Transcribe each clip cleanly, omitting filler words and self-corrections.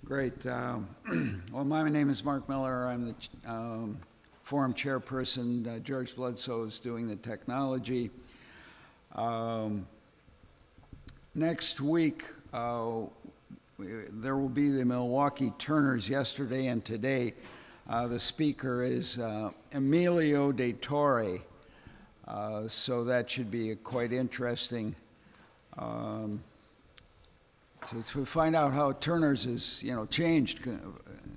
Great. Well, my name is Mark Miller. I'm the forum chairperson. George Bledsoe is doing the technology. Next week, there will be the Milwaukee Turners yesterday and today. The speaker is Emilio de Torre, so that should be quite interesting. So to find out how Turner's has, changed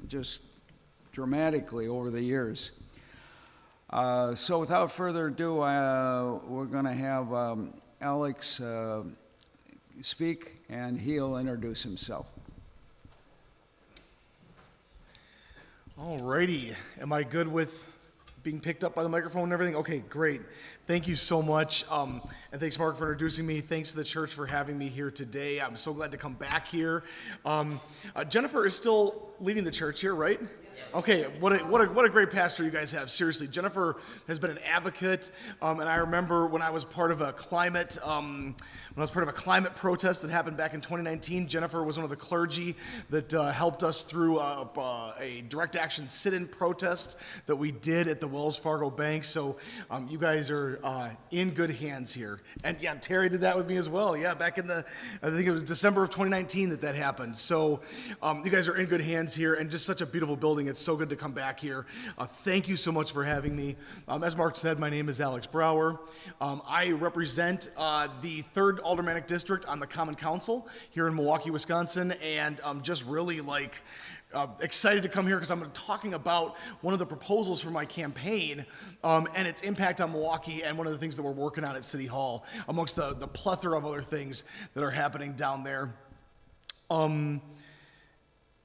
just dramatically over the years. So without further ado, we're going to have Alex speak, and he'll introduce himself. All righty. Am I good with being picked up by the microphone and everything? Okay, great. Thank you so much. And thanks, Mark, for introducing me. Thanks to the church for having me here today. I'm so glad to come back here. Jennifer is still leading the church here, right? Okay, what a great pastor you guys have. Seriously, Jennifer has been an advocate, and I remember when I was part of a climate protest that happened back in 2019. Jennifer was one of the clergy that helped us through a direct action sit-in protest that we did at the Wells Fargo Bank. So you guys are in good hands here. And yeah, Terry did that with me as well. Yeah, back in I think it was December of 2019 that happened. So you guys are in good hands here, and just such a beautiful building. It's so good to come back here. Thank you so much for having me. As Mark said, my name is Alex Brower. I represent the 3rd Aldermanic District on the Common Council here in Milwaukee, Wisconsin, and I'm just really excited to come here because I'm talking about one of the proposals for my campaign and its impact on Milwaukee, and one of the things that we're working on at City Hall, amongst the plethora of other things that are happening down there.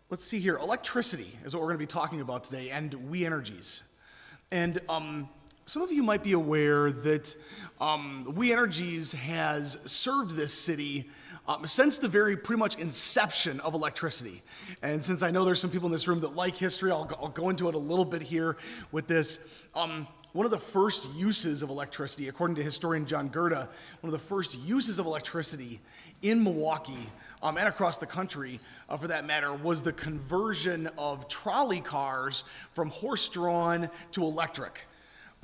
Let's see here. Electricity is what we're going to be talking about today, and We Energies. And some of you might be aware that We Energies has served this city since the very pretty much inception of electricity. And since I know there's some people in this room that like history, I'll go into it a little bit here with this. One of the first uses of electricity, according to historian John Gerda, one of the first uses of electricity in Milwaukee and across the country, for that matter, was the conversion of trolley cars from horse-drawn to electric.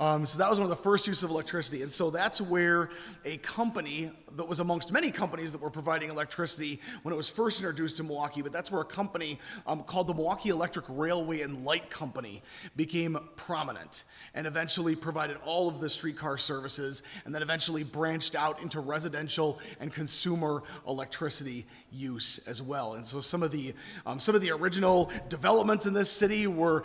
So that was one of the first uses of electricity. And so that's where a company that was amongst many companies that were providing electricity when it was first introduced to Milwaukee, but that's where a company called the Milwaukee Electric Railway and Light Company became prominent and eventually provided all of the streetcar services, and then eventually branched out into residential and consumer electricity use as well. And so some of the original developments in this city were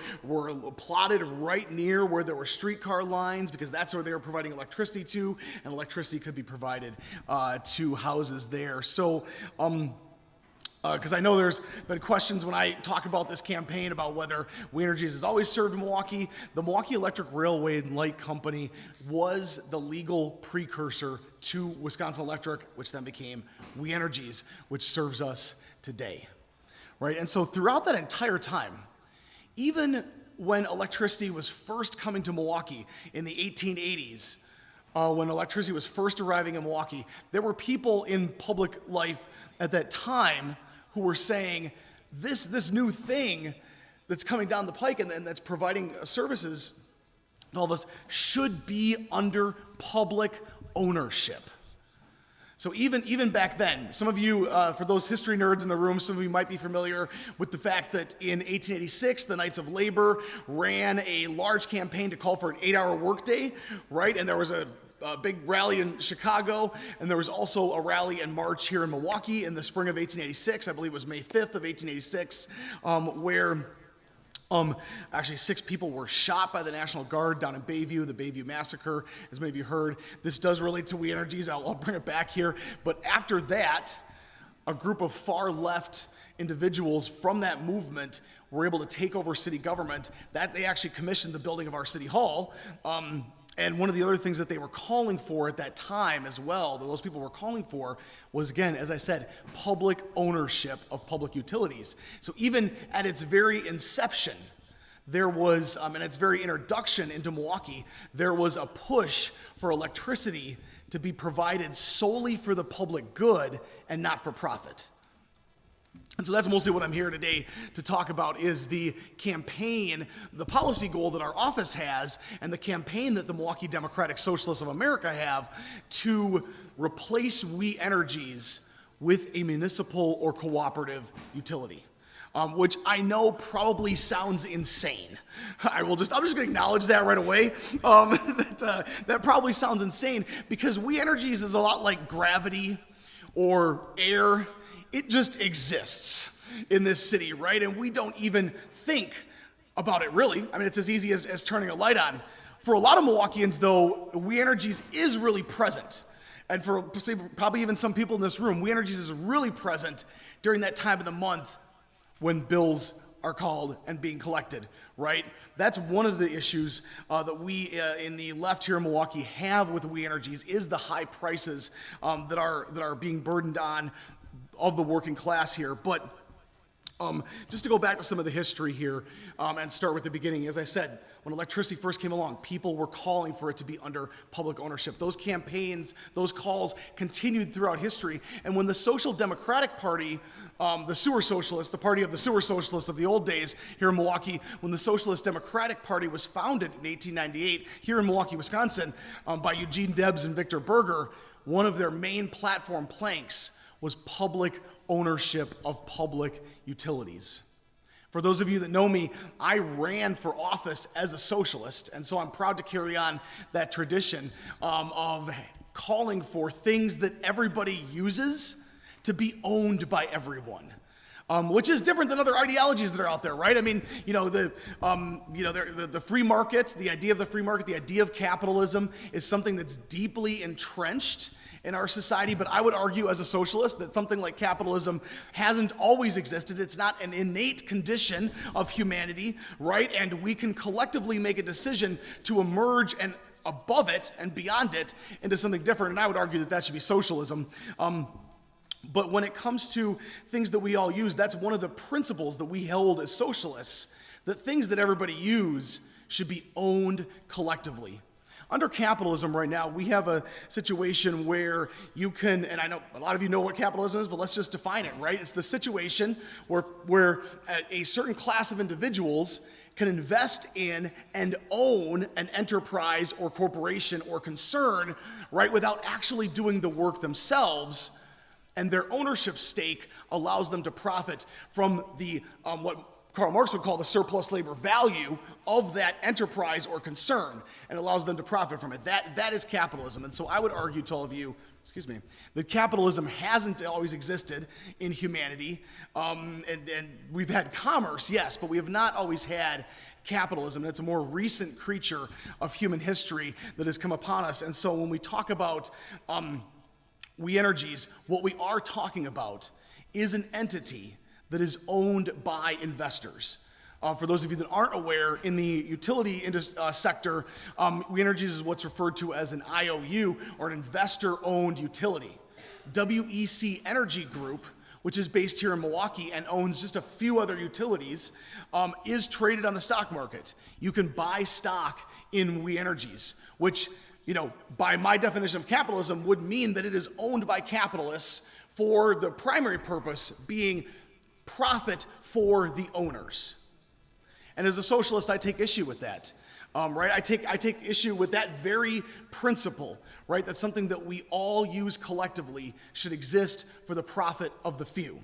plotted right near where there were streetcar lines, because that's where they were providing electricity to, and electricity could be provided to houses there. So because I know there's been questions when I talk about this campaign about whether We Energies has always served Milwaukee. The Milwaukee Electric Railway and Light Company was the legal precursor to Wisconsin Electric, which then became We Energies, which serves us today, right? And so throughout that entire time, even when electricity was first coming to Milwaukee in the 1880s, when electricity was first arriving in Milwaukee, there were people in public life at that time who were saying, this new thing that's coming down the pike and that's providing services to all of us should be under public ownership. So even back then, some of you, for those history nerds in the room, some of you might be familiar with the fact that in 1886, the Knights of Labor ran a large campaign to call for an 8-hour workday, right? And there was a big rally in Chicago, and there was also a rally and march here in Milwaukee in the spring of 1886. I believe it was May 5th of 1886, where actually 6 people were shot by the National Guard down in Bayview, the Bayview Massacre, as many of you heard. This does relate to We Energies. I'll bring it back here. But after that, a group of far left individuals from that movement were able to take over city government. That they actually commissioned the building of our city hall. And one of the other things that they were calling for at that time as well, that those people were calling for, was, again, as I said, public ownership of public utilities. So even at its very inception, there was, in its very introduction into Milwaukee, there was a push for electricity to be provided solely for the public good and not for profit. And so that's mostly what I'm here today to talk about is the campaign, the policy goal that our office has, and the campaign that the Milwaukee Democratic Socialists of America have to replace We Energies with a municipal or cooperative utility. Which I know probably sounds insane. I'm just going to acknowledge that right away. That probably sounds insane because We Energies is a lot like gravity or air. It just exists in this city, right? And we don't even think about it really. I mean, it's as easy as turning a light on. For a lot of Milwaukeeans, though, We Energies is really present. And for probably even some people in this room, We Energies is really present during that time of the month when bills are called and being collected, right? That's one of the issues that we in the left here in Milwaukee have with We Energies is the high prices that are being burdened on of the working class here. But just to go back to some of the history here and start with the beginning, as I said, when electricity first came along, people were calling for it to be under public ownership. Those campaigns, those calls continued throughout history. And when the Social Democratic Party, the sewer socialists, the party of the sewer socialists of the old days here in Milwaukee, when the Socialist Democratic Party was founded in 1898 here in Milwaukee, Wisconsin, by Eugene Debs and Victor Berger, one of their main platform planks was public ownership of public utilities. For those of you that know me, I ran for office as a socialist, and so I'm proud to carry on that tradition of calling for things that everybody uses to be owned by everyone. Which is different than other ideologies that are out there, right? I mean, the free market, the idea of the free market, the idea of capitalism is something that's deeply entrenched in our society, but I would argue as a socialist that something like capitalism hasn't always existed. It's not an innate condition of humanity, right? And we can collectively make a decision to emerge and above it and beyond it into something different, and I would argue that that should be socialism. But when it comes to things that we all use, that's one of the principles that we hold as socialists, that things that everybody use should be owned collectively. Under capitalism right now, we have a situation where you can, and I know a lot of you know what capitalism is, but let's just define it, right? It's the situation where a certain class of individuals can invest in and own an enterprise or corporation or concern, right, without actually doing the work themselves, and their ownership stake allows them to profit from the what Karl Marx would call the surplus labor value of that enterprise or concern, and allows them to profit from it. That is capitalism. And so I would argue to all of you, that capitalism hasn't always existed in humanity. And we've had commerce, yes, but we have not always had capitalism. It's a more recent creature of human history that has come upon us. And so when we talk about We Energies, what we are talking about is an entity that is owned by investors. For those of you that aren't aware, in the utility sector, We Energies is what's referred to as an IOU, or an investor-owned utility. WEC Energy Group, which is based here in Milwaukee and owns just a few other utilities, is traded on the stock market. You can buy stock in We Energies, which, by my definition of capitalism, would mean that it is owned by capitalists for the primary purpose being profit for the owners. And as a socialist, I take issue with that, right? I take issue with that very principle, right? That's something that we all use collectively should exist for the profit of the few,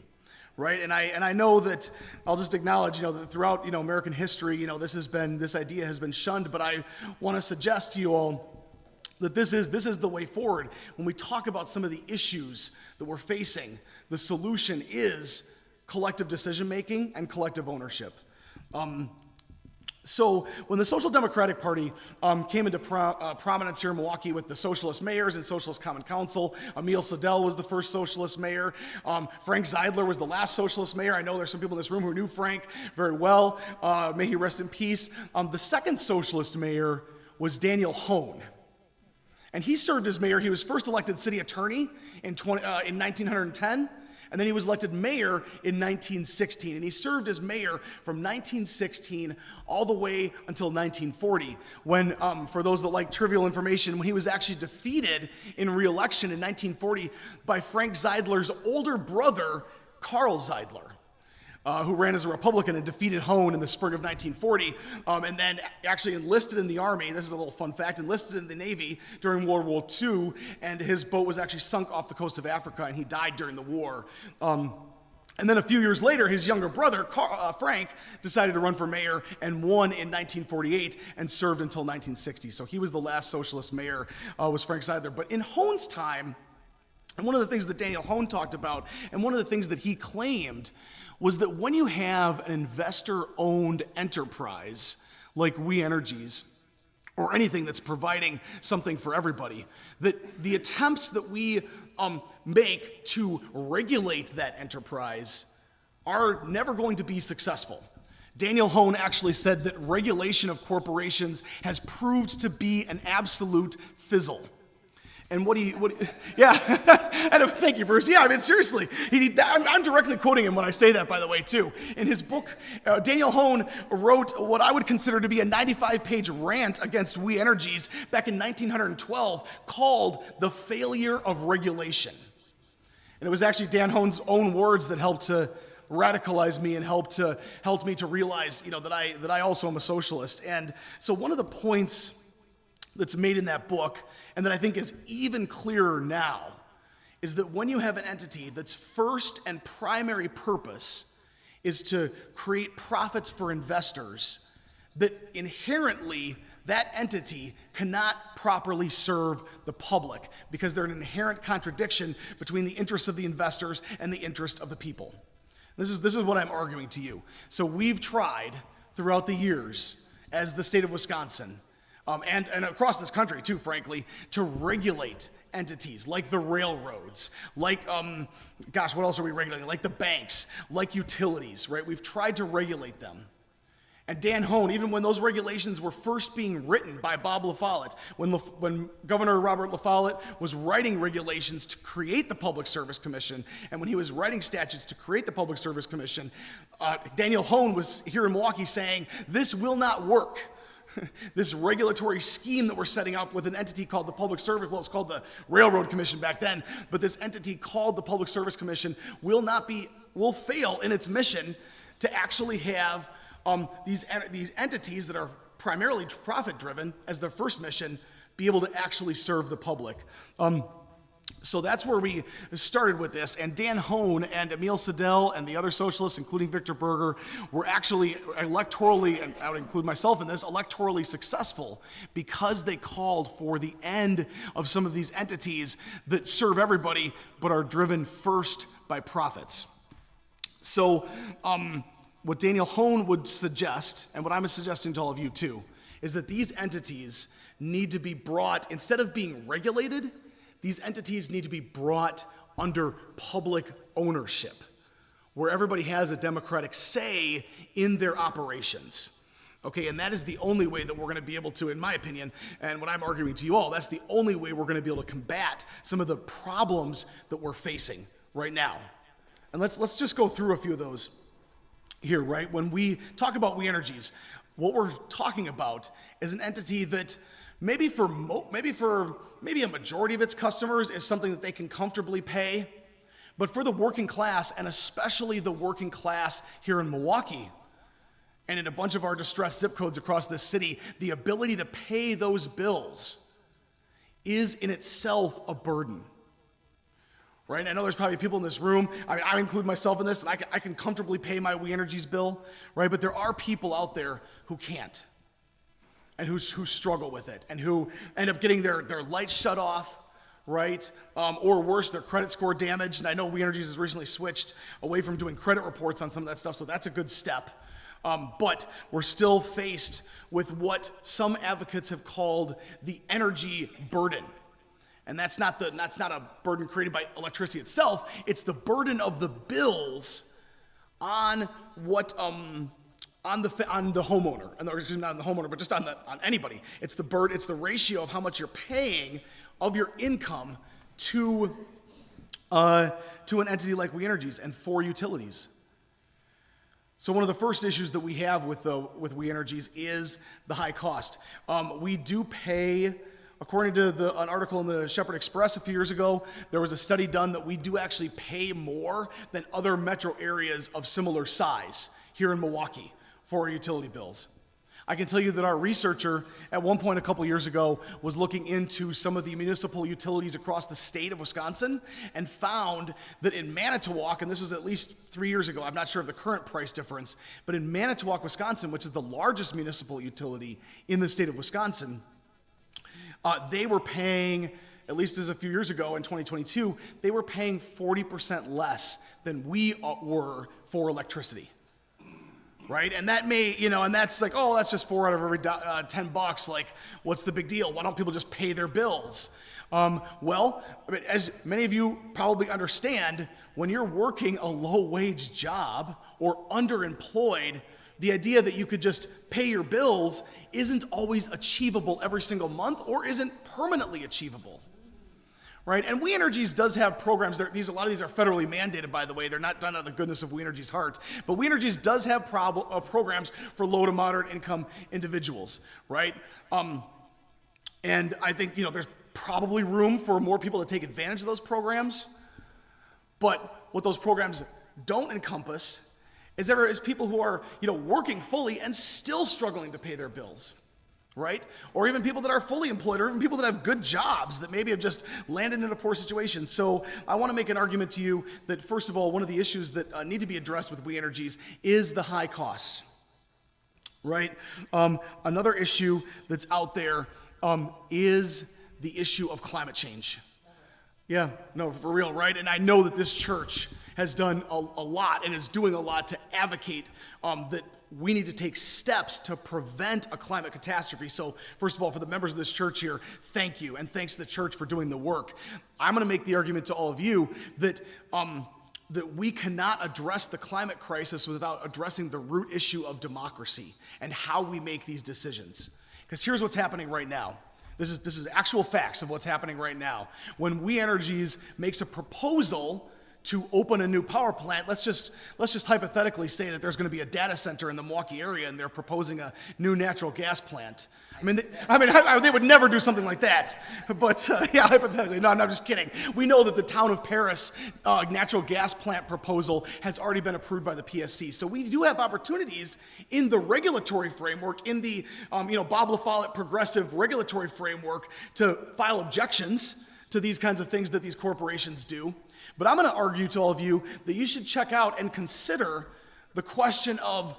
right? And I know that I'll just acknowledge, that throughout American history, this idea has been shunned, but I want to suggest to you all that this is the way forward. When we talk about some of the issues that we're facing, the solution is collective decision-making and collective ownership. So when the Social Democratic Party came into prominence here in Milwaukee with the socialist mayors and socialist common council, Emil Sedell was the first socialist mayor. Frank Zeidler was the last socialist mayor. I know there's some people in this room who knew Frank very well. May he rest in peace. The second socialist mayor was Daniel Hone. And he served as mayor. He was first elected city attorney in 1910. And then he was elected mayor in 1916. And he served as mayor from 1916 all the way until 1940, when, for those that like trivial information, when he was actually defeated in re-election in 1940 by Frank Zeidler's older brother, Carl Zeidler, who ran as a Republican and defeated Hone in the spring of 1940, and then actually enlisted in the Army. This is a little fun fact, enlisted in the Navy during World War II, and his boat was actually sunk off the coast of Africa, and he died during the war. And then a few years later, his younger brother, Frank, decided to run for mayor and won in 1948 and served until 1960. So he was the last socialist mayor, was Frank Zeidler. But in Hone's time, and one of the things that Daniel Hone talked about, and one of the things that he claimed, was that when you have an investor-owned enterprise like We Energies, or anything that's providing something for everybody, that the attempts that we make to regulate that enterprise are never going to be successful. Daniel Hone actually said that regulation of corporations has proved to be an absolute fizzle. And yeah, and thank you, Bruce. Yeah, I mean, seriously, I'm directly quoting him when I say that, by the way, too. In his book, Daniel Hone wrote what I would consider to be a 95-page rant against We Energies back in 1912 called The Failure of Regulation. And it was actually Dan Hone's own words that helped to radicalize me and helped me to realize, that I also am a socialist. And so one of the points that's made in that book, and that I think is even clearer now, is that when you have an entity that's first and primary purpose is to create profits for investors, that inherently that entity cannot properly serve the public because there's an inherent contradiction between the interests of the investors and the interest of the people. This is what I'm arguing to you. So we've tried throughout the years as the state of Wisconsin, and across this country too, frankly, to regulate entities like the railroads, like, what else are we regulating? Like the banks, like utilities, right? We've tried to regulate them. And Dan Hone, even when those regulations were first being written by Bob LaFollette, when Governor Robert LaFollette was writing regulations to create the Public Service Commission, and when he was writing statutes to create the Public Service Commission, Daniel Hone was here in Milwaukee saying, this will not work. This regulatory scheme that we're setting up with an entity called the Public Service, well, it's called the Railroad Commission back then, but this entity called the Public Service Commission will fail in its mission to actually have these entities that are primarily profit-driven as their first mission be able to actually serve the public. So that's where we started with this, and Dan Hone and Emil Sedell and the other socialists, including Victor Berger, were actually electorally, and I would include myself in this, electorally successful because they called for the end of some of these entities that serve everybody but are driven first by profits. So what Daniel Hone would suggest, and what I'm suggesting to all of you too, is that these entities need to be brought, instead of being regulated, these entities need to be brought under public ownership, where everybody has a democratic say in their operations. Okay, and that is the only way that we're going to be able to, in my opinion, and what I'm arguing to you all, that's the only way we're going to be able to combat some of the problems that we're facing right now. And let's just go through a few of those here, right? When we talk about We Energies, what we're talking about is an entity that maybe a majority of its customers is something that they can comfortably pay, but for the working class, and especially the working class here in Milwaukee, and in a bunch of our distressed zip codes across this city, the ability to pay those bills is in itself a burden. Right? I know there's probably people in this room, I include myself in this, and I can comfortably pay my We Energies bill, right? But there are people out there who can't, and who struggle with it, and who end up getting their lights shut off, right? Or worse, their credit score damaged. And I know We Energies has recently switched away from doing credit reports on some of that stuff, so that's a good step. But we're still faced with what some advocates have called the energy burden. And that's not a burden created by electricity itself. It's the burden of the bills on what on the homeowner, and not on the homeowner, but just on anybody. It's the ratio of how much you're paying of your income to an entity like We Energies and for utilities. So one of the first issues that we have with We Energies is the high cost. We do pay according to an article in the Shepherd Express a few years ago, there was a study done that we do actually pay more than other metro areas of similar size here in Milwaukee for our utility bills. I can tell you that our researcher at one point a couple years ago was looking into some of the municipal utilities across the state of Wisconsin and found that in Manitowoc, and this was at least 3 years ago, I'm not sure of the current price difference, but in Manitowoc, Wisconsin, which is the largest municipal utility in the state of Wisconsin, they were paying, at least as a few years ago in 2022, they were paying 40% less than we were for electricity. Right? And that may, and that's like, oh, that's just 4 out of every $10. Like, what's the big deal? Why don't people just pay their bills? Well, I mean, as many of you probably understand, when you're working a low-wage job or underemployed, the idea that you could just pay your bills isn't always achievable every single month or isn't permanently achievable. Right? And We Energies does have programs. A lot of these are federally mandated, by the way. They're not done out of the goodness of We Energies' heart. But We Energies does have programs for low to moderate income individuals, right? And I think, there's probably room for more people to take advantage of those programs. But what those programs don't encompass is people who are, working fully and still struggling to pay their bills. Right? Or even people that are fully employed, or even people that have good jobs that maybe have just landed in a poor situation. So I want to make an argument to you that, first of all, one of the issues that need to be addressed with We Energies is the high costs. Right? Another issue that's out there is the issue of climate change. Yeah, no, for real, right? And I know that this church has done a lot and is doing a lot to advocate that we need to take steps to prevent a climate catastrophe. So first of all, for the members of this church here, thank you, and thanks to the church for doing the work. I'm going to make the argument to all of you that we cannot address the climate crisis without addressing the root issue of democracy and how we make these decisions. Because here's what's happening right now. This is actual facts of what's happening right now. When We Energies makes a proposal to open a new power plant, let's just hypothetically say that there's going to be a data center in the Milwaukee area and they're proposing a new natural gas plant. They would never do something like that. But yeah, hypothetically, no, I'm just kidding. We know that the town of Paris natural gas plant proposal has already been approved by the PSC. So we do have opportunities in the regulatory framework, in the Bob LaFollette progressive regulatory framework, to file objections to these kinds of things that these corporations do. But I'm going to argue to all of you that you should check out and consider the question of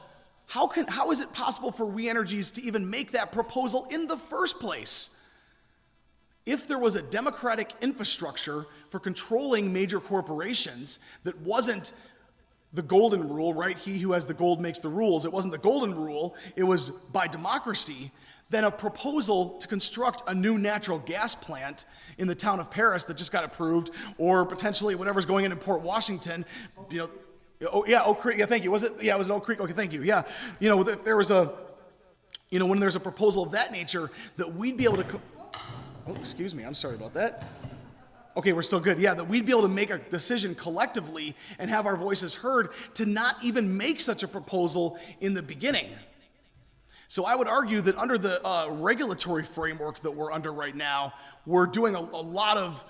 how is it possible for We Energies to even make that proposal in the first place? If there was a democratic infrastructure for controlling major corporations that wasn't the golden rule, right? He who has the gold makes the rules. It wasn't the golden rule. It was by democracy. Then a proposal to construct a new natural gas plant in the town of Paris that just got approved, or potentially whatever's going in Port Washington, Oak Creek, yeah, thank you. Was it? Yeah, it was in Oak Creek. Okay, thank you. Yeah, if there was when there's a proposal of that nature, that we'd be able to, oh, excuse me, I'm sorry about that. Okay, we're still good. Yeah, that we'd be able to make a decision collectively and have our voices heard to not even make such a proposal in the beginning. So I would argue that under the regulatory framework that we're under right now, we're doing a lot of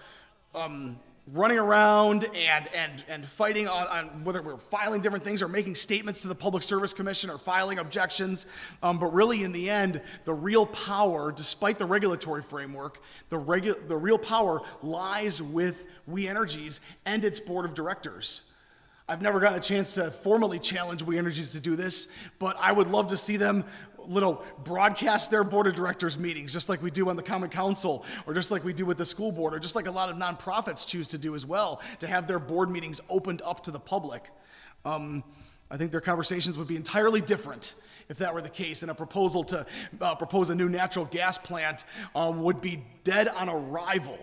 running around and fighting on whether we're filing different things or making statements to the Public Service Commission or filing objections. But really, in the end, the real power, despite the regulatory framework, the real power lies with We Energies and its board of directors. I've never gotten a chance to formally challenge We Energies to do this, but I would love to see them broadcast their board of directors meetings, just like we do on the Common Council, or just like we do with the school board, or just like a lot of nonprofits choose to do as well, to have their board meetings opened up to the public. I think their conversations would be entirely different if that were the case, and a proposal to propose a new natural gas plant would be dead on arrival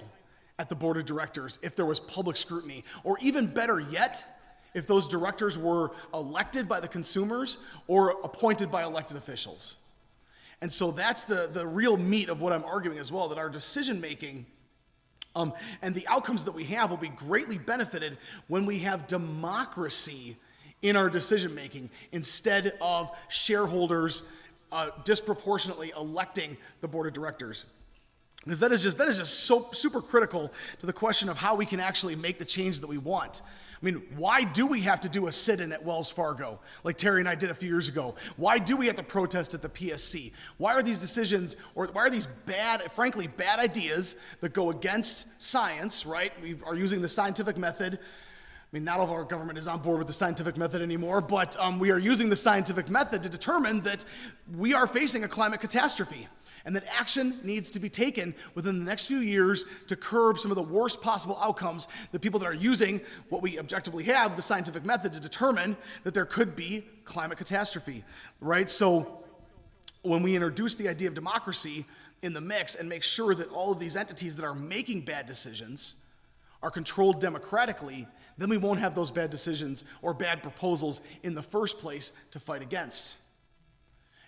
at the board of directors if there was public scrutiny, or even better yet, if those directors were elected by the consumers or appointed by elected officials. And so that's the real meat of what I'm arguing as well, that our decision making and the outcomes that we have will be greatly benefited when we have democracy in our decision making instead of shareholders disproportionately electing the board of directors. Because that is just so super critical to the question of how we can actually make the change that we want. I mean, why do we have to do a sit-in at Wells Fargo, like Terry and I did a few years ago? Why do we have to protest at the PSC? Why are these decisions, or why are these frankly bad ideas that go against science, right? We are using the scientific method. I mean, not all of our government is on board with the scientific method anymore, but we are using the scientific method to determine that we are facing a climate catastrophe, and that action needs to be taken within the next few years to curb some of the worst possible outcomes that people that are using what we objectively have, the scientific method, to determine that there could be climate catastrophe, right? So when we introduce the idea of democracy in the mix and make sure that all of these entities that are making bad decisions are controlled democratically, then we won't have those bad decisions or bad proposals in the first place to fight against.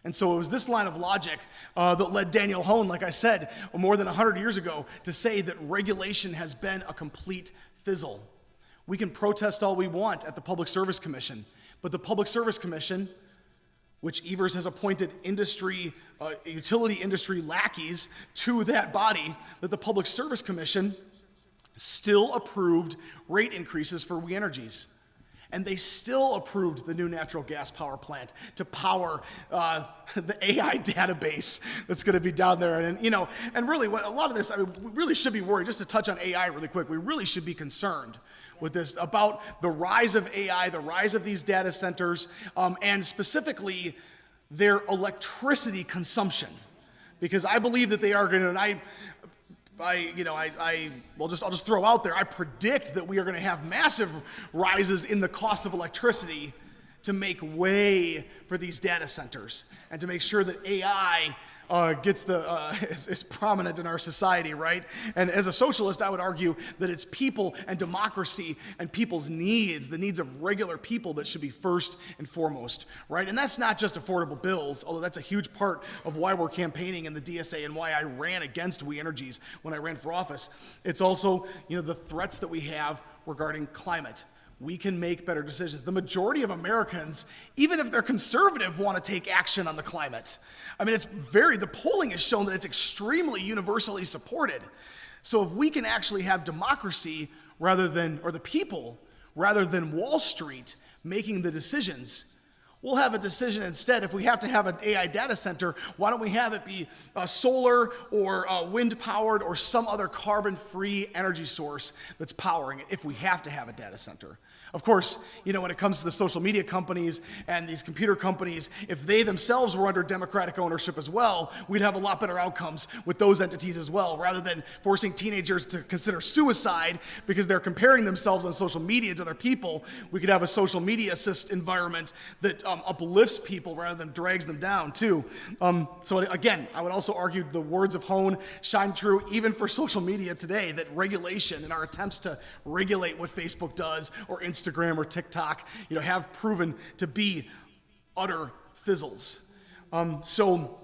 And so it was this line of logic that led Daniel Hone, like I said, more than 100 years ago, to say that regulation has been a complete fizzle. We can protest all we want at the Public Service Commission, but the Public Service Commission, which Evers has appointed utility industry lackeys to that body, that the Public Service Commission still approved rate increases for We Energies. And they still approved the new natural gas power plant to power the AI database that's going to be down there. And really, a lot of this, I mean, we really should be worried. Just to touch on AI really quick, we really should be concerned with this about the rise of AI, the rise of these data centers, and specifically their electricity consumption, because I believe that they are going to. And I'll just throw out there, I predict that we are going to have massive rises in the cost of electricity to make way for these data centers and to make sure that AI is prominent in our society, right? And as a socialist, I would argue that it's people and democracy and people's needs, the needs of regular people, that should be first and foremost, right? And that's not just affordable bills, although that's a huge part of why we're campaigning in the DSA and why I ran against We Energies when I ran for office. It's also, the threats that we have regarding climate. We can make better decisions. The majority of Americans, even if they're conservative, want to take action on the climate. I mean, the polling has shown that it's extremely universally supported. So if we can actually have democracy or the people, rather than Wall Street making the decisions, we'll have a decision instead. If we have to have an AI data center, why don't we have it be solar or wind-powered or some other carbon-free energy source that's powering it if we have to have a data center? Of course, when it comes to the social media companies and these computer companies, if they themselves were under democratic ownership as well, we'd have a lot better outcomes with those entities as well, rather than forcing teenagers to consider suicide because they're comparing themselves on social media to other people. We could have a social media assist environment that uplifts people rather than drags them down too. So again, I would also argue the words of Hone shine true even for social media today, that regulation and our attempts to regulate what Facebook does or Instagram or TikTok, have proven to be utter fizzles. So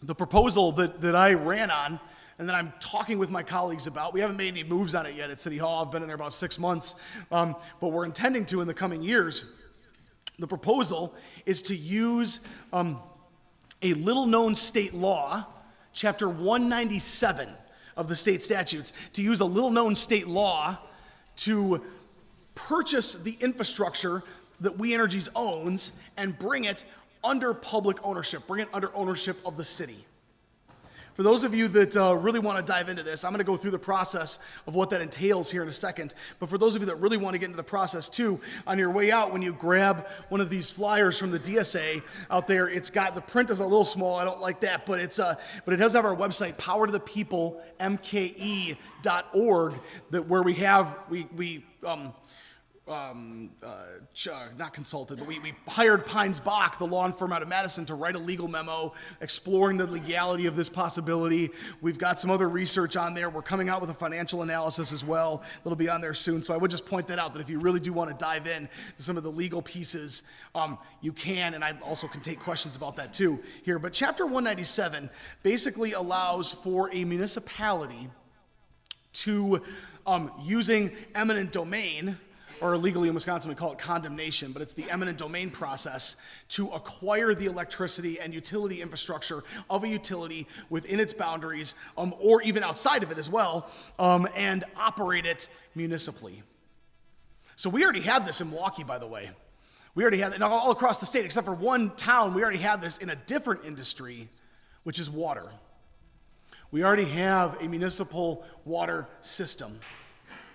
the proposal that I ran on and that I'm talking with my colleagues about, we haven't made any moves on it yet at City Hall. I've been in there about 6 months, but we're intending to in the coming years. The proposal is to use a little-known state law, Chapter 197 of the state statutes, to use a little-known state law to purchase the infrastructure that We Energies owns and bring it under public ownership, bring it under ownership of the city. For those of you that really want to dive into this, I'm going to go through the process of what that entails here in a second. But for those of you that really want to get into the process too, on your way out, when you grab one of these flyers from the DSA out there, it's got, the print is a little small, I don't like that, but it does have our website, powertothepeoplemke.org, where we have, not consulted, but we hired Pines Bach, the law firm out of Madison, to write a legal memo exploring the legality of this possibility. We've got some other research on there. We're coming out with a financial analysis as well. That'll be on there soon. So I would just point that out, that if you really do want to dive in to some of the legal pieces, you can, and I also can take questions about that too here. But Chapter 197 basically allows for a municipality to, using eminent domain, or legally in Wisconsin we call it condemnation, but it's the eminent domain process to acquire the electricity and utility infrastructure of a utility within its boundaries, or even outside of it as well, and operate it municipally. So we already have this in Milwaukee, by the way. We already have it all across the state, except for one town. We already have this in a different industry, which is water. We already have a municipal water system,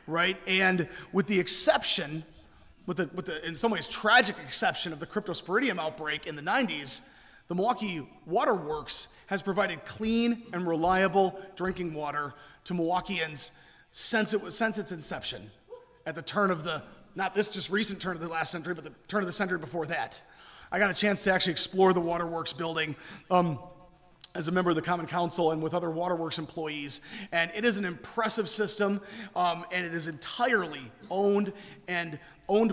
right? And with the exception, with the in some ways tragic exception of the cryptosporidium outbreak in the 90s, the Milwaukee Water Works has provided clean and reliable drinking water to Milwaukeeans since its inception, at the turn of the, not this just recent turn of the last century, but the turn of the century before that. I got a chance to actually explore the Waterworks building as a member of the Common Council and with other Waterworks employees, and it is an impressive system, and it is entirely owned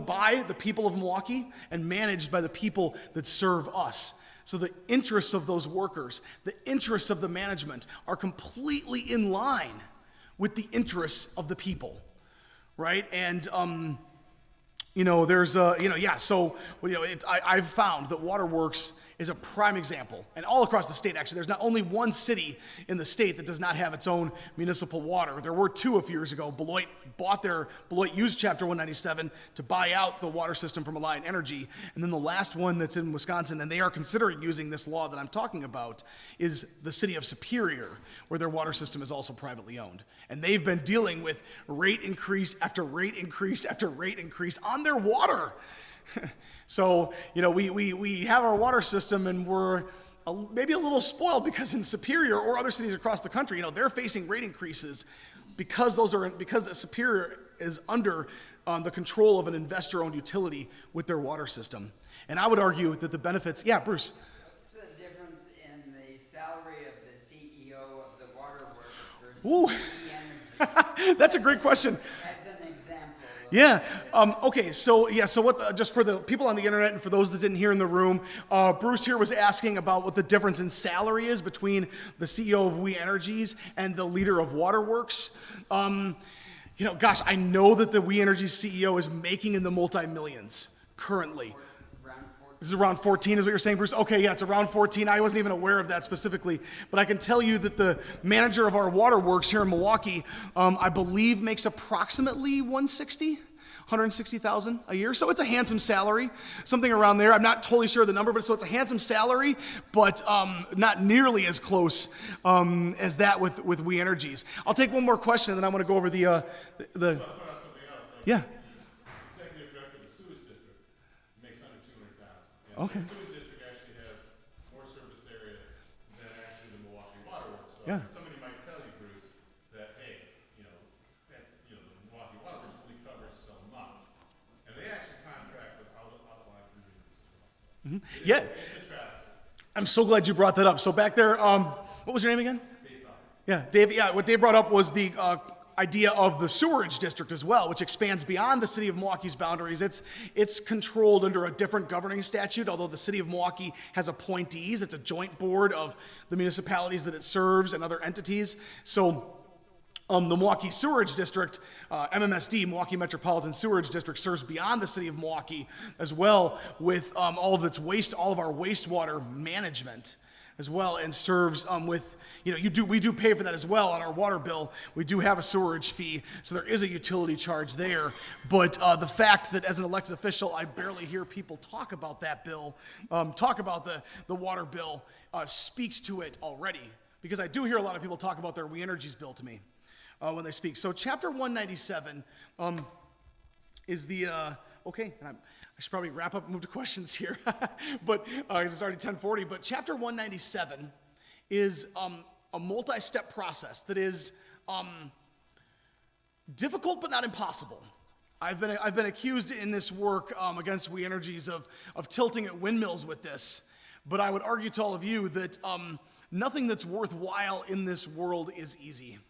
by the people of Milwaukee and managed by the people that serve us. So the interests of those workers, the interests of the management are completely in line with the interests of the people, right? And I've found that Waterworks is a prime example, and all across the state, actually. There's not only one city in the state that does not have its own municipal water. There were two a few years ago. Beloit used Chapter 197 to buy out the water system from Alliant Energy, and then the last one that's in Wisconsin, and they are considering using this law that I'm talking about, is the city of Superior, where their water system is also privately owned. And they've been dealing with rate increase after rate increase after rate increase on their water. So, we have our water system, and we're maybe a little spoiled because in Superior or other cities across the country, they're facing rate increases because the Superior is under the control of an investor-owned utility with their water system. And I would argue that the benefits, yeah, Bruce. What's the difference in the salary of the CEO of the Waterworks versus Ooh. the energy? That's a great question. As an example. Yeah. Okay. So what? Just for the people on the internet and for those that didn't hear in the room, Bruce here was asking about what the difference in salary is between the CEO of We Energies and the leader of Waterworks. Gosh, I know that the We Energies CEO is making in the multi-millions currently. This is around 14 is what you're saying, Bruce? Okay, yeah, it's around 14. I wasn't even aware of that specifically. But I can tell you that the manager of our waterworks here in Milwaukee, I believe makes approximately $160,000 a year. So it's a handsome salary, something around there. I'm not totally sure of the number, but so it's a handsome salary, but not nearly as close as that with We Energies. I'll take one more question, and then I want to go over the yeah. Okay. The sewage district actually has more surface area than actually the Milwaukee Water Works. So Yeah. somebody might tell you, Bruce, that hey, the Milwaukee Water Works only covers so much, and they actually contract with outlying communities as well. So Yeah. it's a travesty. I'm so glad you brought that up. So back there, what was your name again? Dave Fowler. Yeah, Dave. Yeah, what Dave brought up was the idea of the sewerage district as well, which expands beyond the city of Milwaukee's boundaries. It's controlled under a different governing statute, although the city of Milwaukee has appointees. It's a joint board of the municipalities that it serves and other entities. So the Milwaukee Sewerage District, MMSD, Milwaukee Metropolitan Sewerage District, serves beyond the city of Milwaukee as well with all of our wastewater management as well, and serves with, we do pay for that as well on our water bill. We do have a sewerage fee, so there is a utility charge there. But the fact that as an elected official, I barely hear people talk about that bill, talk about the water bill, speaks to it already. Because I do hear a lot of people talk about their We Energies bill to me when they speak. So Chapter 197 is the, okay, and I should probably wrap up and move to questions here, but because it's already 10:40. But Chapter 197 is a multi-step process that is difficult but not impossible. I've been accused in this work against We Energies of tilting at windmills with this, but I would argue to all of you that nothing that's worthwhile in this world is easy.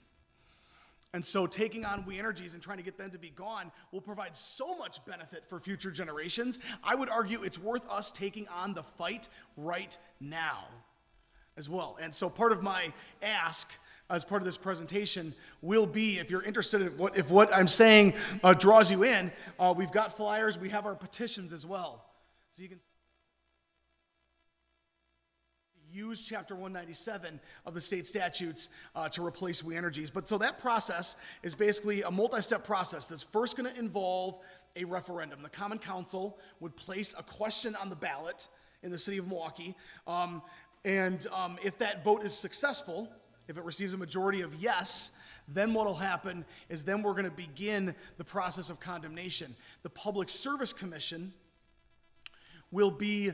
And so taking on We Energies and trying to get them to be gone will provide so much benefit for future generations. I would argue it's worth us taking on the fight right now as well. And so part of my ask as part of this presentation will be, if you're interested in if what I'm saying draws you in, we've got flyers, we have our petitions as well. So you can use Chapter 197 of the state statutes to replace We Energies. But so that process is basically a multi-step process that's first going to involve a referendum. The Common Council would place a question on the ballot in the city of Milwaukee, and if that vote is successful, if it receives a majority of yes, then what will happen is then we're going to begin the process of condemnation. The Public Service Commission will be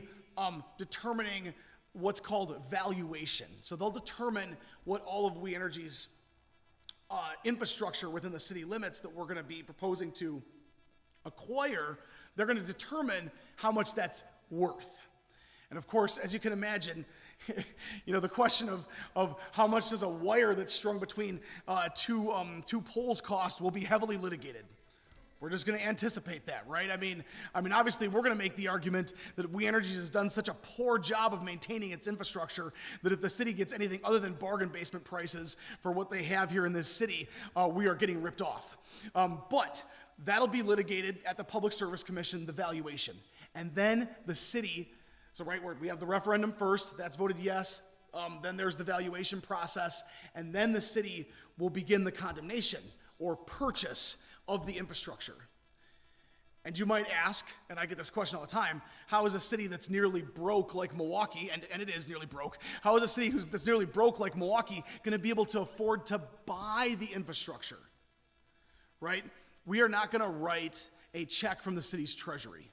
determining what's called valuation. So they'll determine what all of We Energy's infrastructure within the city limits that we're going to be proposing to acquire, they're going to determine how much that's worth. And of course, as you can imagine, the question of how much does a wire that's strung between two poles cost will be heavily litigated. We're just going to anticipate that, right? I mean, obviously, we're going to make the argument that We Energies has done such a poor job of maintaining its infrastructure that if the city gets anything other than bargain basement prices for what they have here in this city, we are getting ripped off. But that'll be litigated at the Public Service Commission, the valuation. And then the city, so right where we have the referendum first, that's voted yes. Then there's the valuation process, and then the city will begin the condemnation or purchase of the infrastructure. And you might ask, and I get this question all the time, how is a city that's nearly broke like Milwaukee, and it is nearly broke, how is a city that's nearly broke like Milwaukee going to be able to afford to buy the infrastructure, right? We are not going to write a check from the city's treasury.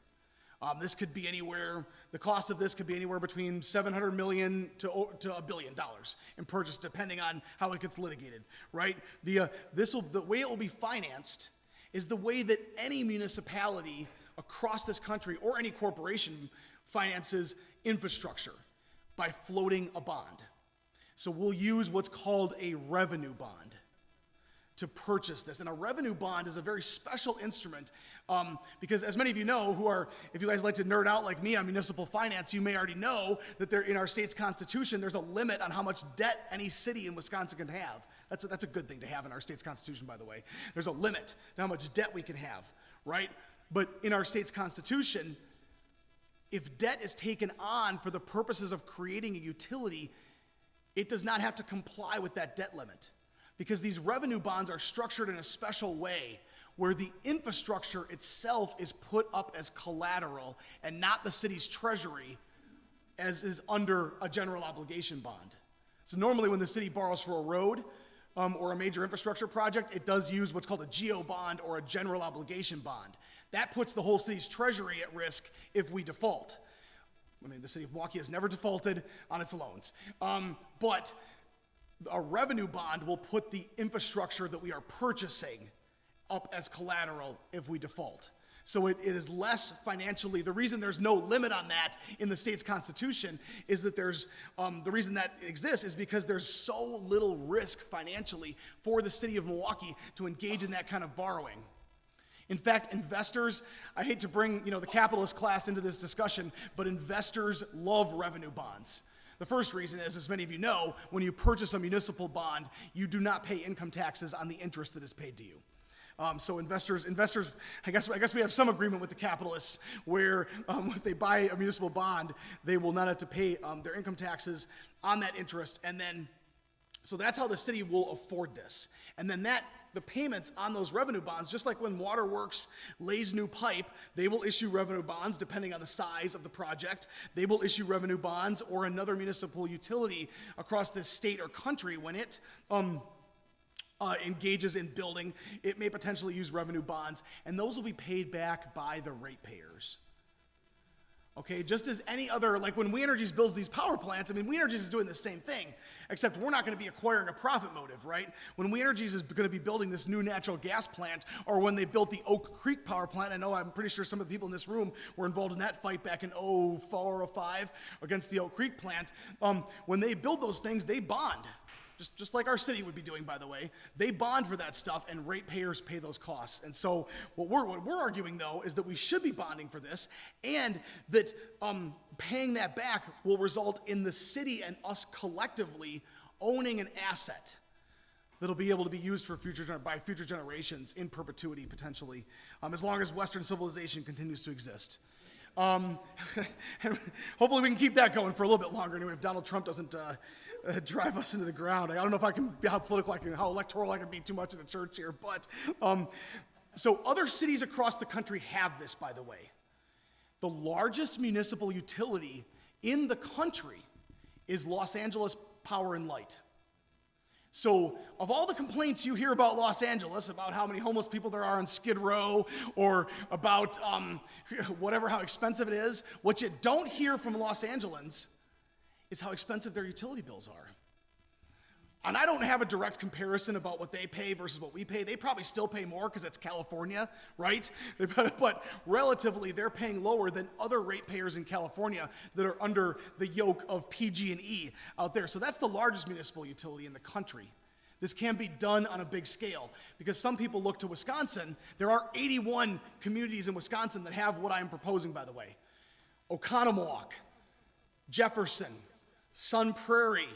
This could be anywhere, the cost of this could be anywhere between $700 million to $1 billion in purchase, depending on how it gets litigated, right? The way it will be financed is the way that any municipality across this country or any corporation finances infrastructure, by floating a bond. So we'll use what's called a revenue bond to purchase this. And a revenue bond is a very special instrument because, as many of you know, if you guys like to nerd out like me on municipal finance, you may already know that in our state's constitution, there's a limit on how much debt any city in Wisconsin can have. That's a good thing to have in our state's constitution, by the way. There's a limit to how much debt we can have, right? But in our state's constitution, if debt is taken on for the purposes of creating a utility, it does not have to comply with that debt limit, because these revenue bonds are structured in a special way where the infrastructure itself is put up as collateral and not the city's treasury, as is under a general obligation bond. So normally when the city borrows for a road or a major infrastructure project, it does use what's called a GO bond or a general obligation bond. That puts the whole city's treasury at risk if we default. I mean, the city of Milwaukee has never defaulted on its loans. But a revenue bond will put the infrastructure that we are purchasing up as collateral if we default. So it is less financially, the reason there's no limit on that in the state's constitution is that the reason that exists is because there's so little risk financially for the city of Milwaukee to engage in that kind of borrowing. In fact, investors, I hate to bring the capitalist class into this discussion, but investors love revenue bonds. The first reason is, as many of you know, when you purchase a municipal bond, you do not pay income taxes on the interest that is paid to you. So investors, I guess we have some agreement with the capitalists where if they buy a municipal bond, they will not have to pay their income taxes on that interest. And then, so that's how the city will afford this. And then the payments on those revenue bonds, just like when Waterworks lays new pipe, they will issue revenue bonds depending on the size of the project. They will issue revenue bonds, or another municipal utility across this state or country, when it engages in building, it may potentially use revenue bonds, and those will be paid back by the ratepayers. Okay, just as any other, like when We Energies builds these power plants, I mean, We Energies is doing the same thing, except we're not going to be acquiring a profit motive, right? When We Energies is going to be building this new natural gas plant, or when they built the Oak Creek power plant, I'm pretty sure some of the people in this room were involved in that fight back in 2004 or 2005 against the Oak Creek plant. When they build those things, they bond. Just like our city would be doing, by the way. They bond for that stuff, and ratepayers pay those costs. And so what we're arguing, though, is that we should be bonding for this, and that paying that back will result in the city and us collectively owning an asset. that'll be able to be used for by future generations in perpetuity, potentially, as long as Western civilization continues to exist. And hopefully we can keep that going for a little bit longer anyway, if Donald Trump doesn't drive us into the ground. I don't know if I can be how political how electoral I can be too much in the church here, but so other cities across the country have this, by the way. The largest municipal utility in the country is Los Angeles Power and Light. So, of all the complaints you hear about Los Angeles, about how many homeless people there are on Skid Row, or about whatever, how expensive it is, what you don't hear from Los Angeles is how expensive their utility bills are. And I don't have a direct comparison about what they pay versus what we pay. They probably still pay more because it's California, right? But relatively, they're paying lower than other ratepayers in California that are under the yoke of PG&E out there. So that's the largest municipal utility in the country. This can be done on a big scale because some people look to Wisconsin. There are 81 communities in Wisconsin that have what I am proposing, by the way. Oconomowoc, Jefferson, Sun Prairie,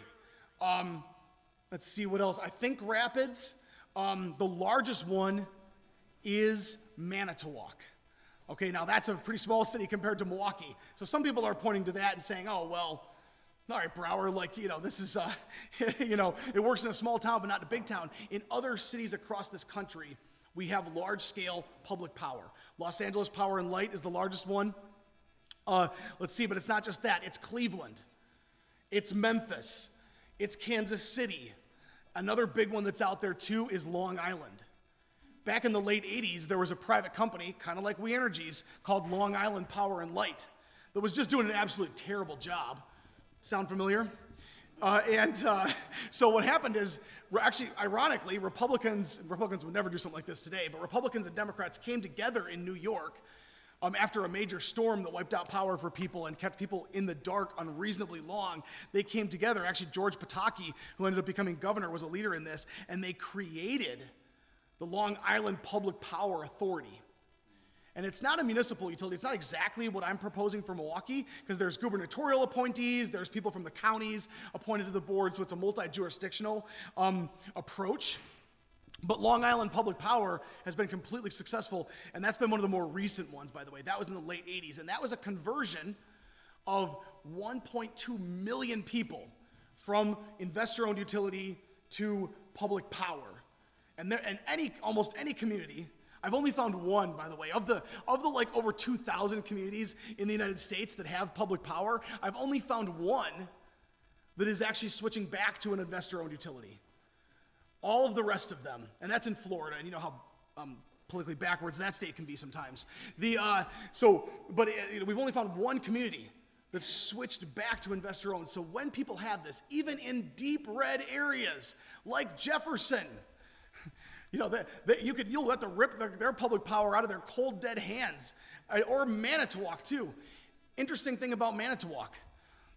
let's see what else. I think Rapids. The largest one is Manitowoc. Okay, now that's a pretty small city compared to Milwaukee. So some people are pointing to that and saying, oh, well, all right, Brower, this is, it works in a small town, but not in a big town. In other cities across this country, we have large-scale public power. Los Angeles Power and Light is the largest one. Let's see, but it's not just that. It's Cleveland. It's Memphis. It's Kansas City. Another big one that's out there too is Long Island. Back in the late 80s, there was a private company, kind of like We Energies, called Long Island Power and Light that was just doing an absolute terrible job. Sound familiar? So what happened is, actually, ironically, Republicans would never do something like this today, but Republicans and Democrats came together in New York after a major storm that wiped out power for people and kept people in the dark unreasonably long. They came together. Actually, George Pataki, who ended up becoming governor, was a leader in this, and they created the Long Island Public Power Authority. And it's not a municipal utility. It's not exactly what I'm proposing for Milwaukee, because there's gubernatorial appointees, there's people from the counties appointed to the board, so it's a multi-jurisdictional approach. But Long Island Public Power has been completely successful, and that's been one of the more recent ones, by the way. That was in the late 80s, and that was a conversion of 1.2 million people from investor-owned utility to public power. And almost any community, I've only found one, by the way, of the over 2,000 communities in the United States that have public power, I've only found one that is actually switching back to an investor-owned utility. All of the rest of them, and that's in Florida, and you know how politically backwards that state can be sometimes. We've only found one community that switched back to investor-owned. So when people have this, even in deep red areas like Jefferson, you'll have to rip their public power out of their cold, dead hands, or Manitowoc too. Interesting thing about Manitowoc.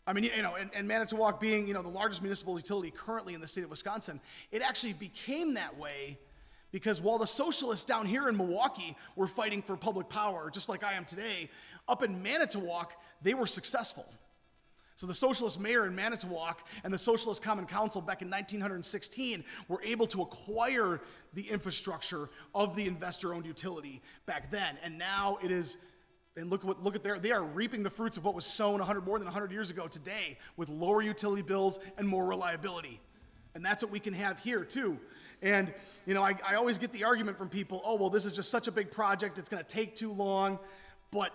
And Manitowoc being, the largest municipal utility currently in the state of Wisconsin, it actually became that way because while the socialists down here in Milwaukee were fighting for public power, just like I am today, up in Manitowoc, they were successful. So the socialist mayor in Manitowoc and the socialist common council back in 1916 were able to acquire the infrastructure of the investor-owned utility back then. And now it is, and they are reaping the fruits of what was sown more than 100 years ago today with lower utility bills and more reliability. And that's what we can have here too. And, I always get the argument from people, oh, well, this is just such a big project, it's going to take too long. But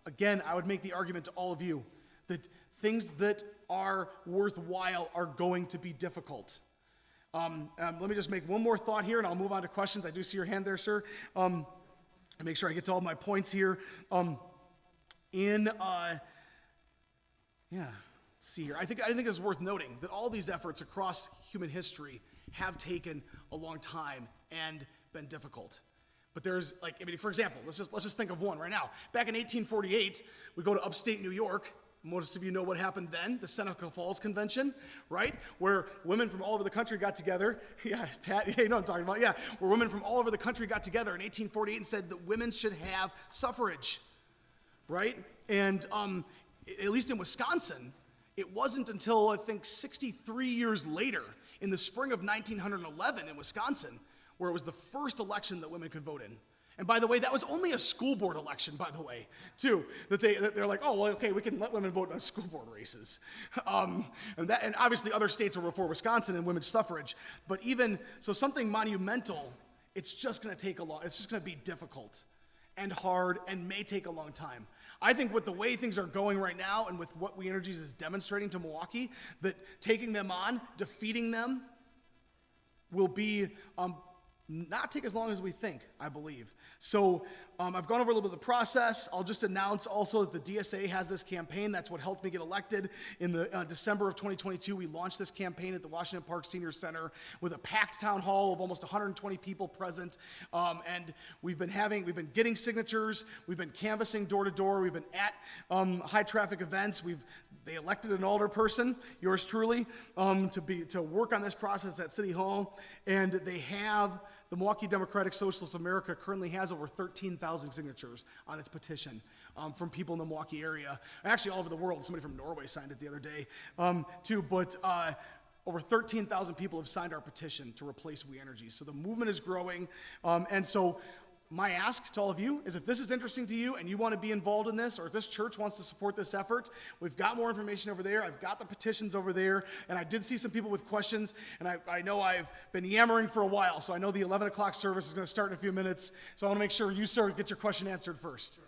again, I would make the argument to all of you that things that are worthwhile are going to be difficult. Let me just make one more thought here, and I'll move on to questions. I do see your hand there, sir. Make sure I get to all my points here. Let's see here. I think it's worth noting that all these efforts across human history have taken a long time and been difficult. But there's for example, let's just think of one right now. Back in 1848, we go to upstate New York. Most of you know what happened then, the Seneca Falls Convention, right? Where women from all over the country got together. Yeah, Pat, you know what I'm talking about. Yeah, where women from all over the country got together in 1848 and said that women should have suffrage, right? And at least in Wisconsin, It wasn't until, I think, 63 years later, in the spring of 1911 in Wisconsin, where it was the first election that women could vote in. And by the way, that was only a school board election, by the way, too. That they're like, oh, well, okay, we can let women vote in school board races. And obviously other states were before Wisconsin and women's suffrage. But even, so something monumental, it's just going to be difficult and hard and may take a long time. I think with the way things are going right now and with what We Energies is demonstrating to Milwaukee, that taking them on, defeating them, will be not take as long as we think, I believe. So I've gone over a little bit of the process. I'll just announce also that the DSA has this campaign. That's what helped me get elected. In the December of 2022, we launched this campaign at the Washington Park Senior Center with a packed town hall of almost 120 people present. And we've been getting signatures. We've been canvassing door to door. We've been at high traffic events. They elected an alder person, yours truly, to work on this process at City Hall. And the Milwaukee Democratic Socialists of America currently has over 13,000 signatures on its petition from people in the Milwaukee area. Actually, all over the world. Somebody from Norway signed it the other day, too. But over 13,000 people have signed our petition to replace We Energies. So the movement is growing. And so my ask to all of you is, if this is interesting to you and you want to be involved in this, or if this church wants to support this effort, we've got more information over there. I've got the petitions over there, and I did see some people with questions, and I know I've been yammering for a while, so I know the 11 o'clock service is going to start in a few minutes, so I want to make sure you, sir, get your question answered first.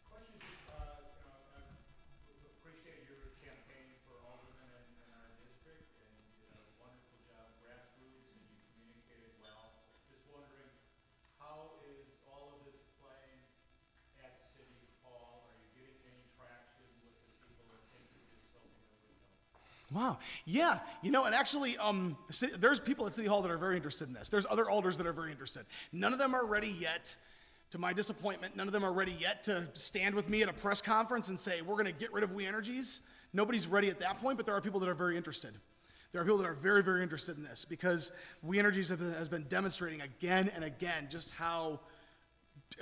Question is, appreciate your campaign for aldermen in our district, and you did a wonderful job grassroots, and you communicated well. Just wondering, how is all of this playing at City Hall? Are you getting any traction with the people that think you're just helping them with them? Wow. Yeah. And actually, there's people at City Hall that are very interested in this. There's other alders that are very interested. None of them are ready yet. To my disappointment, none of them are ready yet to stand with me at a press conference and say, we're going to get rid of We Energies. Nobody's ready at that point, but there are people that are very interested. There are people that are very, very interested in this, because We Energies has been demonstrating again and again just how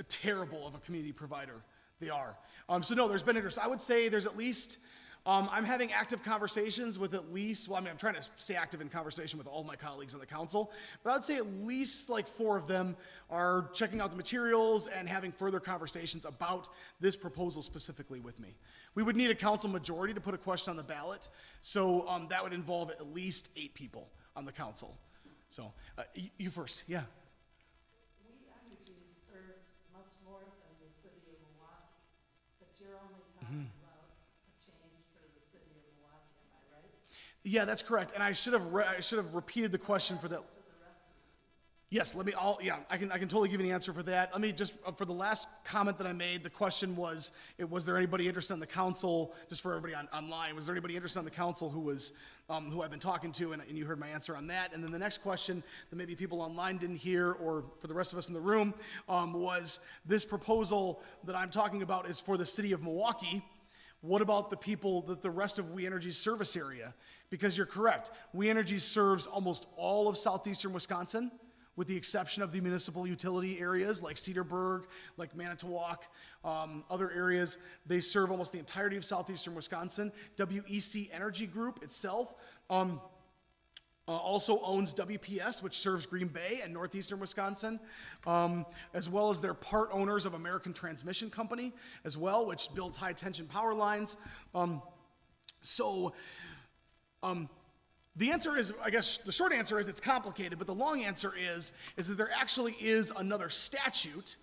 terrible of a community provider they are. So no, there's been interest. I would say there's at least, I'm having active conversations with at least, I'm trying to stay active in conversation with all my colleagues on the council, but I would say at least like 4 of them are checking out the materials and having further conversations about this proposal specifically with me. We would need a council majority to put a question on the ballot, so that would involve at least 8 people on the council. So you first, yeah. We Energies serves much more than the city of Milwaukee, but you're only talking about a change for the city of Milwaukee, am I right? Yeah, that's correct. And I should have repeated the question for that. Yes, I can totally give you an answer for that. Let me just, for the last comment that I made, the question was there anybody interested on the council, just for everybody online, was there anybody interested on the council who I've been talking to, and you heard my answer on that. And then the next question that maybe people online didn't hear, or for the rest of us in the room, was this proposal that I'm talking about is for the city of Milwaukee. What about the people that the rest of We Energies service area? Because you're correct, We Energies serves almost all of southeastern Wisconsin, with the exception of the municipal utility areas like Cedarburg, like Manitowoc, other areas. They serve almost the entirety of southeastern Wisconsin. WEC Energy Group itself also owns WPS, which serves Green Bay and northeastern Wisconsin, as well as they're part owners of American Transmission Company as well, which builds high tension power lines. The answer is, I guess the short answer is it's complicated, but the long answer is that there actually is another statute,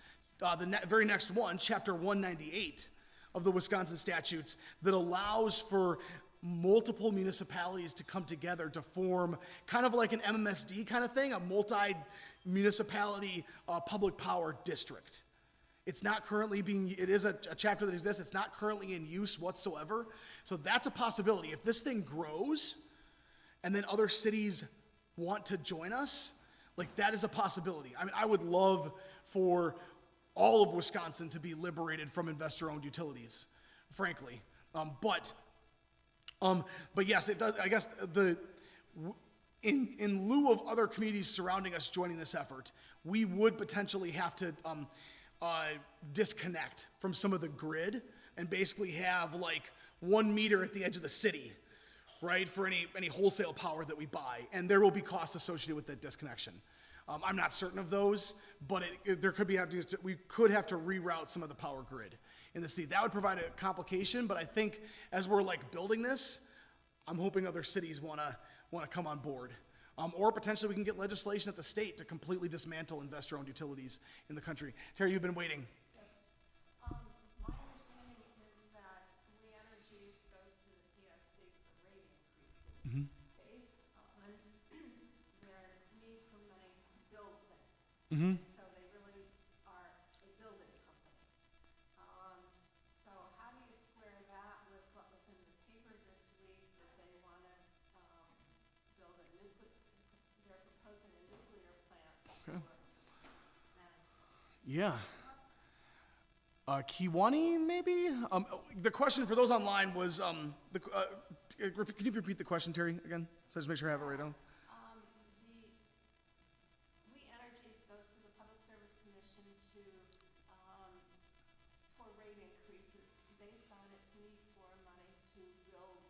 very next one, Chapter 198 of the Wisconsin statutes, that allows for multiple municipalities to come together to form kind of like an MMSD kind of thing, a multi-municipality public power district. It's not currently it is a chapter that exists, it's not currently in use whatsoever, so that's a possibility. If this thing grows, and then other cities want to join us, like that is a possibility. I mean, I would love for all of Wisconsin to be liberated from investor-owned utilities, frankly. But yes, it does. I guess in lieu of other communities surrounding us joining this effort, we would potentially have to disconnect from some of the grid and basically have like 1 meter at the edge of the city, right, for any wholesale power that we buy, and there will be costs associated with that disconnection. I'm not certain of those, but there could be we could have to reroute some of the power grid in the city. That would provide a complication, but I think as we're like building this, I'm hoping other cities want to come on board. Or potentially we can get legislation at the state to completely dismantle investor-owned utilities in the country. Terry, you've been waiting. Yes. My understanding is that We Energies goes to the PSC for rate increases based on their need for money to build things. So they really are a building company. So how do you square that with what was in the paper this week that they want to build a nuclear, they're proposing a nuclear plant for management? Yeah. Kiwani, maybe? The question for those online was, can you repeat the question, Terry, again? So just make sure I have it right down. We Energies goes to the Public Service Commission for rate increases based on its need for money to build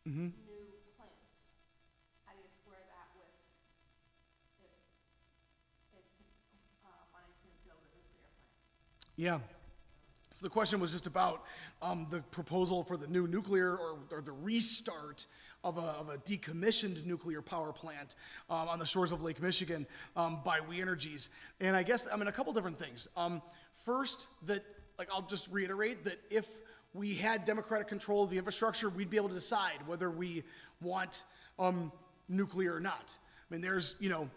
new plants. How do you square that with if it's wanting to build a nuclear plant? Yeah. So the question was just about the proposal for the new nuclear or the restart of a decommissioned nuclear power plant on the shores of Lake Michigan by We Energies. And I guess, a couple different things. First, I'll just reiterate that if we had democratic control of the infrastructure, we'd be able to decide whether we want nuclear or not.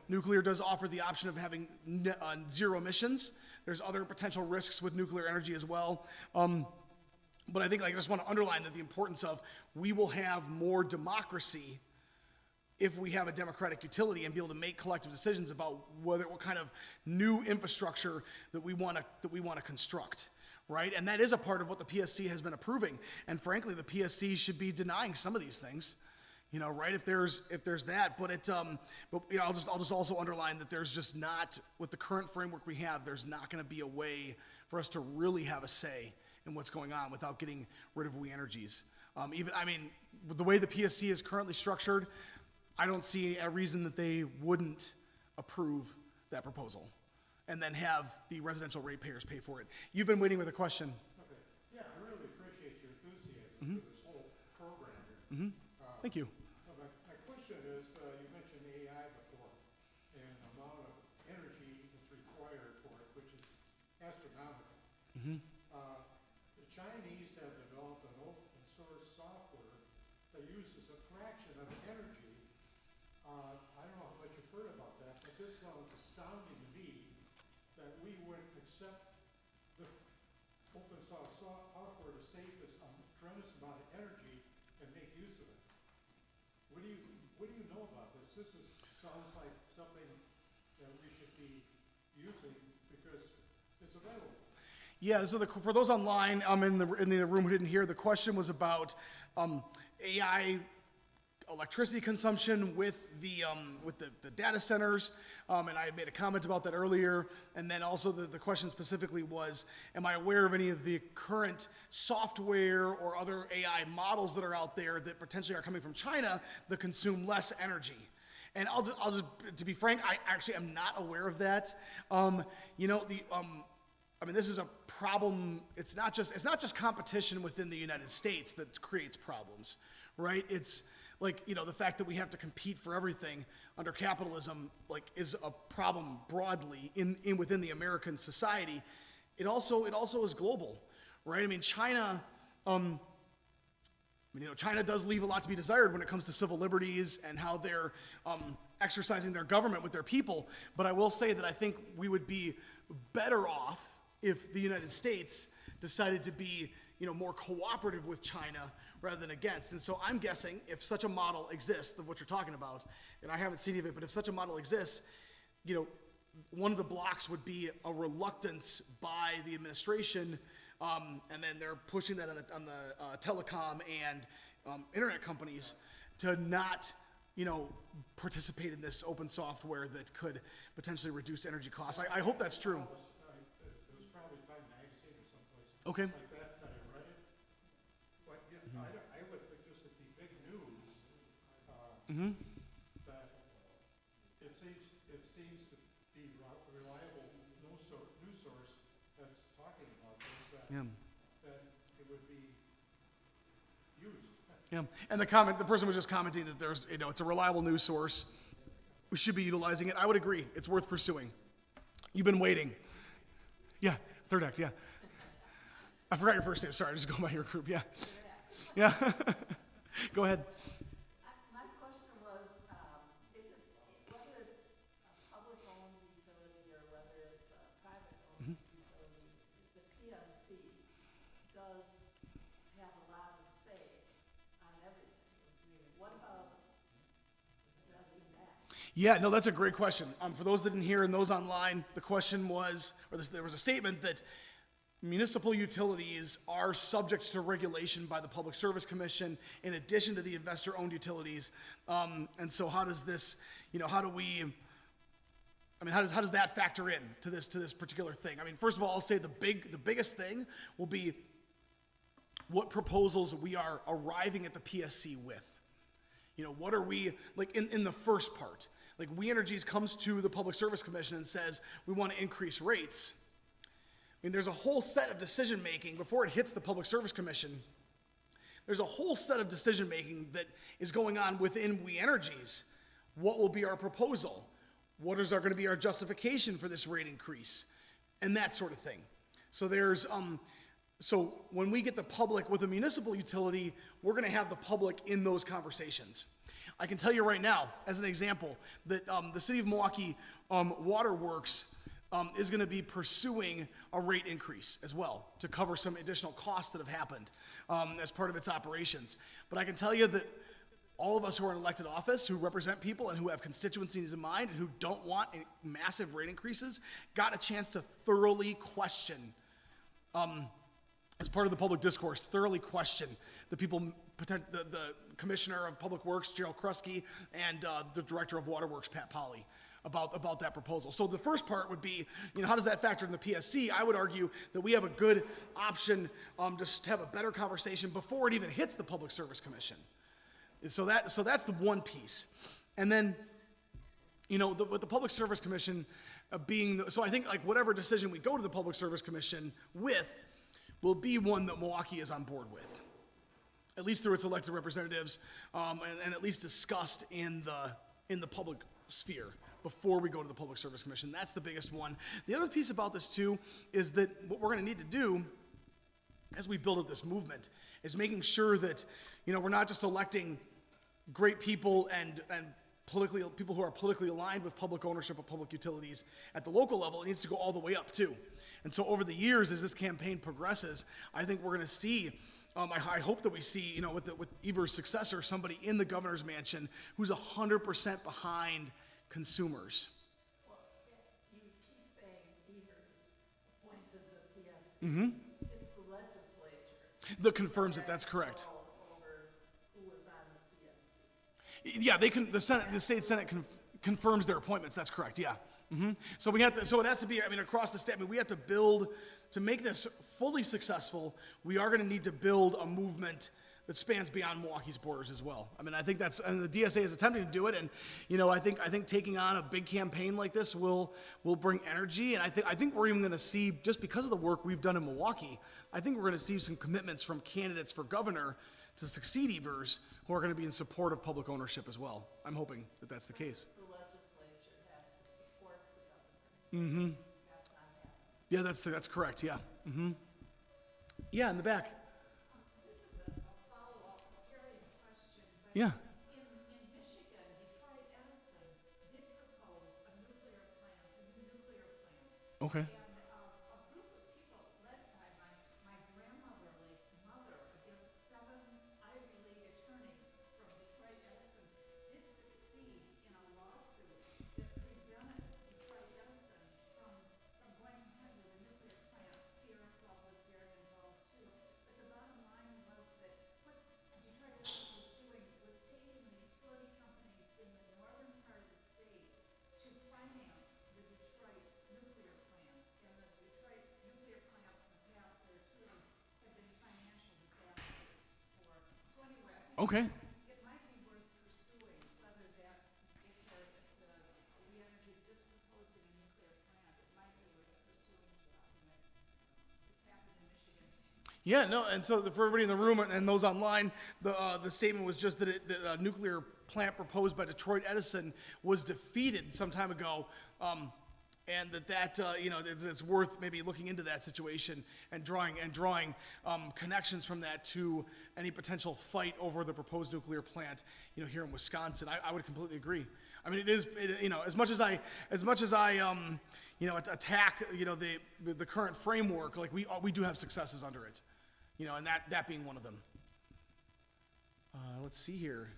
Nuclear does offer the option of having zero emissions. There's other potential risks with nuclear energy as well. But I think I just want to underline that the importance of we will have more democracy if we have a democratic utility and be able to make collective decisions about what kind of new infrastructure that we want to construct, right? And that is a part of what the PSC has been approving. And frankly, the PSC should be denying some of these things. Right? If there's that, but I'll just also underline that there's just not, with the current framework we have, there's not going to be a way for us to really have a say in what's going on without getting rid of We Energies. With the way the PSC is currently structured, I don't see a reason that they wouldn't approve that proposal and then have the residential ratepayers pay for it. You've been waiting with a question. Okay. Yeah, I really appreciate your enthusiasm for this whole program here. Thank you. My question is, you mentioned AI before, and the amount of energy that's required for it, which is astronomical. The Chinese have developed an open source software that uses a fraction of energy. I don't know how much you've heard about that, but this sounds astounding to me that we would accept the open source software to save this tremendous amount of energy and make use of it. What do you know about this? Sounds like something that we should be using because it's available. Yeah, so for those online in the room who didn't hear, the question was about AI electricity consumption with the data centers, and I had made a comment about that earlier. And then also the question specifically was, am I aware of any of the current software or other AI models that are out there that potentially are coming from China that consume less energy? And I'll just to be frank, I actually am not aware of that. This is a problem. It's not just competition within the United States that creates problems, right? It's the fact that we have to compete for everything under capitalism, is a problem broadly within the American society. It also is global, right? China, China does leave a lot to be desired when it comes to civil liberties and how they're exercising their government with their people. But I will say that I think we would be better off if the United States decided to be, more cooperative with China rather than against. And so I'm guessing if such a model exists of what you're talking about, and I haven't seen any of it, but if such a model exists, one of the blocks would be a reluctance by the administration, and then they're pushing that on the telecom and internet companies to not, participate in this open software that could potentially reduce energy costs. I hope that's true. It was probably Time Magazine or someplace Okay. like that I read it. I would think this would be big news, that it seems to be reliable news source that's talking about this, Yeah. that it would be used. Yeah, and the person was just commenting that there's, it's a reliable news source. We should be utilizing it. I would agree. It's worth pursuing. You've been waiting. Yeah, third act, yeah. I forgot your first name. Sorry, I just go by your group. Yeah. Yeah. Go ahead. My question was, whether it's a public-owned utility or whether it's a private-owned utility, the PSC does have a lot of say on everything. I mean, what about addressing that? Yeah, no, that's a great question. For those that didn't hear and those online, the question was, there was a statement that municipal utilities are subject to regulation by the Public Service Commission in addition to the investor-owned utilities. And so how does this, how does that factor in to this particular thing? I mean, first of all, I'll say the biggest thing will be what proposals we are arriving at the PSC with. What are we, like in the first part, like We Energies comes to the Public Service Commission and says, we want to increase rates. I mean, there's a whole set of decision-making before it hits the Public Service Commission. There's a whole set of decision-making that is going on within We Energies. What will be our proposal? What is going to be our justification for this rate increase? And that sort of thing. So so when we get the public with a municipal utility, we're going to have the public in those conversations. I can tell you right now, as an example, that the City of Milwaukee Waterworks is going to be pursuing a rate increase as well to cover some additional costs that have happened as part of its operations. But I can tell you that all of us who are in elected office, who represent people and who have constituencies in mind and who don't want massive rate increases, got a chance to thoroughly question, as part of the public discourse, thoroughly question the people, the Commissioner of Public Works, Gerald Krusky, and the Director of Waterworks, Pat Polly, about that proposal. So the first part would be, how does that factor in the PSC? I would argue that we have a good option to have a better conversation before it even hits the Public Service Commission. So that's the one piece. And then, with the Public Service Commission so I think like whatever decision we go to the Public Service Commission with will be one that Milwaukee is on board with, at least through its elected representatives, and at least discussed in the public sphere before we go to the Public Service Commission. That's the biggest one. The other piece about this too is that what we're going to need to do as we build up this movement is making sure that, we're not just electing great people and people who are politically aligned with public ownership of public utilities at the local level. It needs to go all the way up too. And so over the years, as this campaign progresses, I think we're going to see, I hope that we see, with Evers' successor, somebody in the governor's mansion who's 100% behind consumers. Well, you keep saying Evers appointed the PSC. It's the legislature That confirms it, that's correct. over who was on the PSC. Yeah, the state Senate confirms their appointments, that's correct, yeah. So it has to be, across the state, we have to build, to make this fully successful, we are going to need to build a movement that spans beyond Milwaukee's borders as well. I think and the DSA is attempting to do it, and I think taking on a big campaign like this will bring energy, and I think we're even going to see, just because of the work we've done in Milwaukee, I think we're going to see some commitments from candidates for governor to succeed Evers who are going to be in support of public ownership as well. I'm hoping that that's the case. The legislature has to support the governor. That's not happening. Yeah, that's correct. Yeah. Yeah, in the back. This is a follow-up to Terry's question, but Yeah. in Michigan, Detroit Edison did propose a new nuclear plant. Okay. And a group of people led by my grandmotherly mother against 7 Ivy League attorneys from Detroit Edison did succeed in a lawsuit that prevented Detroit Edison from going ahead with a nuclear plant. Sierra Club was very involved too. But the bottom line was that what Detroit Edison was doing was taking the utility companies in the northern part of the state to finance the Detroit nuclear plant. Okay. It might be worth pursuing whether that, if the We Energies is proposing a nuclear plant, it might be worth pursuing stopping it. It's happened in Michigan. Yeah, no, and so for everybody in the room and those online, the statement was just that the nuclear plant proposed by Detroit Edison was defeated some time ago, and that it's worth maybe looking into that situation and drawing connections from that to any potential fight over the proposed nuclear plant, here in Wisconsin. I would completely agree. I mean, it is, as much as I attack, the current framework, like we do have successes under it, and that being one of them. Let's see here.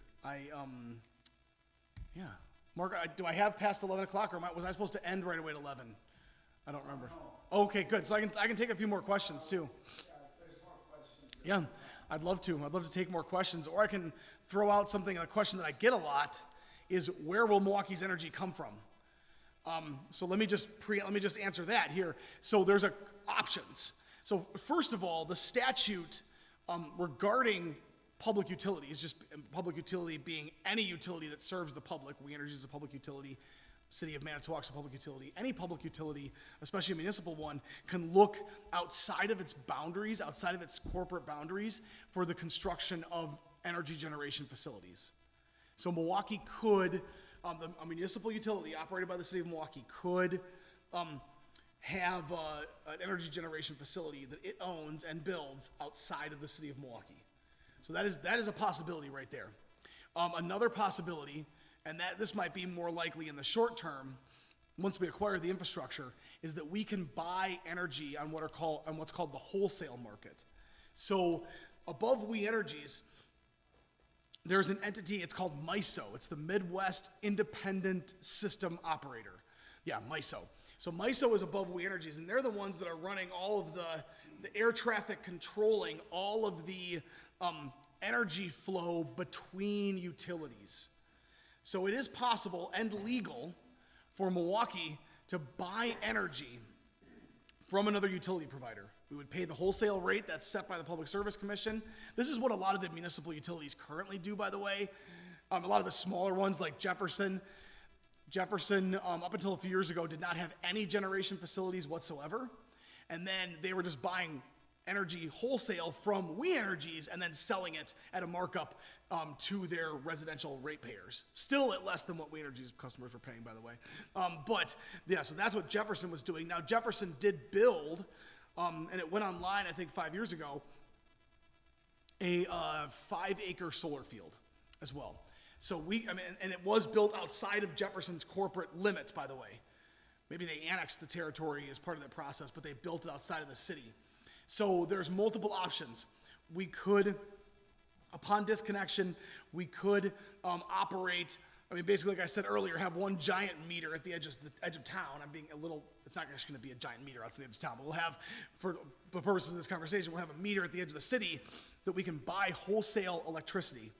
Mark, do I have past 11 o'clock, or was I supposed to end right away at 11? I don't remember. Okay, good. So I can take a few more questions too. Yeah, I'd love to. I'd love to take more questions, or I can throw out something. A question that I get a lot is, where will Milwaukee's energy come from? So let me just answer that here. So there's options. So first of all, the statute regarding public utilities, just public utility being any utility that serves the public. We Energy is a public utility. City of Manitowoc is a public utility. Any public utility, especially a municipal one, can look outside of its boundaries, outside of its corporate boundaries, for the construction of energy generation facilities. So Milwaukee could, a municipal utility operated by the City of Milwaukee could have an energy generation facility that it owns and builds outside of the City of Milwaukee. So that is a possibility right there. Another possibility, and that this might be more likely in the short term, once we acquire the infrastructure, is that we can buy energy on what's called the wholesale market. So above We Energies, there's an entity, it's called MISO. It's the Midwest Independent System Operator. Yeah, MISO. So MISO is above We Energies, and they're the ones that are running all of the air traffic controlling all of the energy flow between utilities. So it is possible and legal for Milwaukee to buy energy from another utility provider. We would pay the wholesale rate that's set by the Public Service Commission. This is what a lot of the municipal utilities currently do, by the way. A lot of the smaller ones like Jefferson, up until a few years ago, did not have any generation facilities whatsoever. And then they were just buying energy wholesale from We Energies and then selling it at a markup to their residential ratepayers. Still at less than what We Energies customers were paying, by the way. But yeah, so that's what Jefferson was doing. Now Jefferson did build, and it went online I think 5 years ago, a 5-acre solar field as well. So and it was built outside of Jefferson's corporate limits, by the way. Maybe they annexed the territory as part of the process, but they built it outside of the city. So there's multiple options. We could, upon disconnection, we could operate, basically, like I said earlier, have one giant meter at the edge of town. I'm being a little, it's not actually gonna be a giant meter outside the edge of town, but we'll have, for the purposes of this conversation, we'll have a meter at the edge of the city that we can buy wholesale electricity.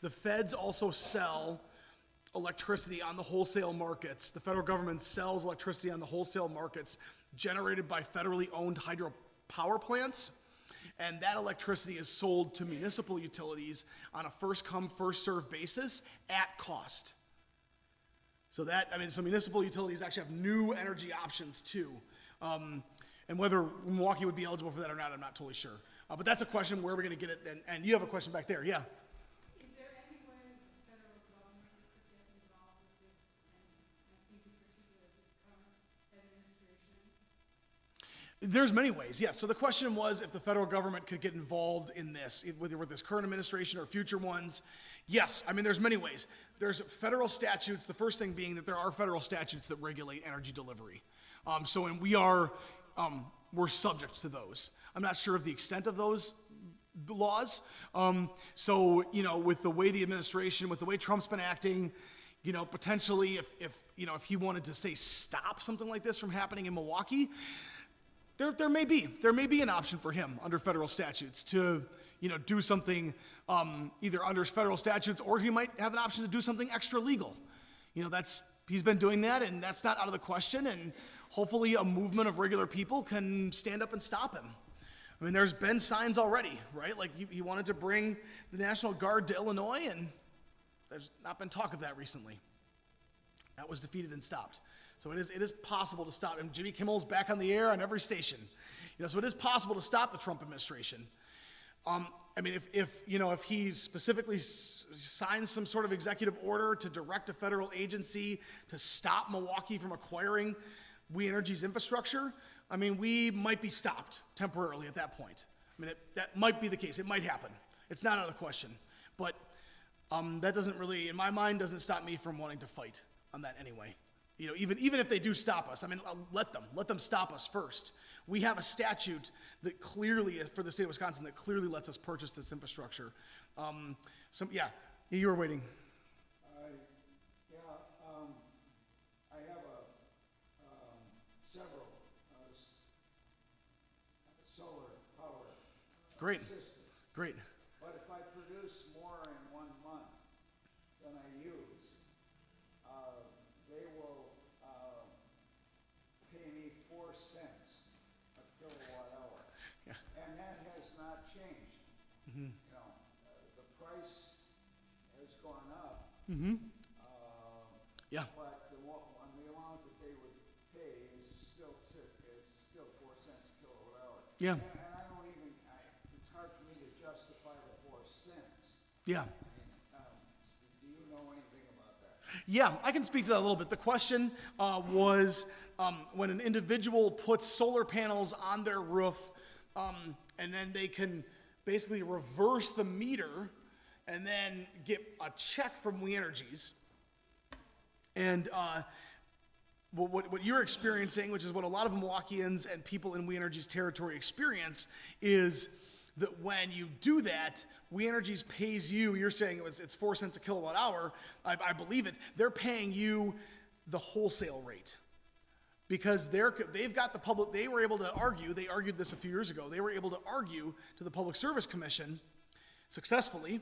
The feds also sell electricity on the wholesale markets. The federal government sells electricity on the wholesale markets generated by federally owned hydropower plants, and that electricity is sold to municipal utilities on a first-come, first-served basis at cost. So so municipal utilities actually have new energy options too. And whether Milwaukee would be eligible for that or not, I'm not totally sure. But that's a question, where we're gonna get it, and you have a question back there, yeah? Is there any way the federal government could get involved with this, and in particular the current administration? There's many ways, yes. So the question was if the federal government could get involved in this, whether with this current administration or future ones. Yes, there's many ways. There's federal statutes, the first thing being that there are federal statutes that regulate energy delivery. We're subject to those. I'm not sure of the extent of those laws. With the way the administration, with the way Trump's been acting, potentially if he wanted to say stop something like this from happening in Milwaukee, there may be an option for him under federal statutes to do something either under federal statutes, or he might have an option to do something extra legal. He's been doing that, and that's not out of the question, and hopefully a movement of regular people can stand up and stop him. I mean, there's been signs already, right? Like he wanted to bring the National Guard to Illinois, and there's not been talk of that recently. That was defeated and stopped. So it is possible to stop. And Jimmy Kimmel's back on the air on every station. So it is possible to stop the Trump administration. I mean, if he specifically signs some sort of executive order to direct a federal agency to stop Milwaukee from acquiring We Energy's infrastructure, I mean, we might be stopped temporarily at that point. I mean, that might be the case. It might happen. It's not out of the question. But that doesn't really, in my mind, doesn't stop me from wanting to fight on that anyway. Even if they do stop us, I mean, let them stop us first. We have a statute that clearly, for the state of Wisconsin, that clearly lets us purchase this infrastructure. You were waiting. I have several solar power Great. systems. Great. But if I produce more in 1 month than I use, they will pay me 4 cents a kilowatt hour. Yeah. And that has not changed. Mm-hmm. The price has gone up. Mm-hmm. Yeah. But the amount that they would pay is still 4 cents a kilowatt hour. Yeah. And I don't even, it's hard for me to justify the 4 cents. Yeah. Do you know anything about that? Yeah, I can speak to that a little bit. The question was when an individual puts solar panels on their roof, and then they can basically reverse the meter and then get a check from We Energies. And what you're experiencing, which is what a lot of Milwaukeeans and people in We Energies territory experience, is that when you do that, We Energies pays you, you're saying it's 4 cents a kilowatt hour, I believe it, they're paying you the wholesale rate. Because they've got the public, they were able to argue, they argued this a few years ago, they were able to argue to the Public Service Commission successfully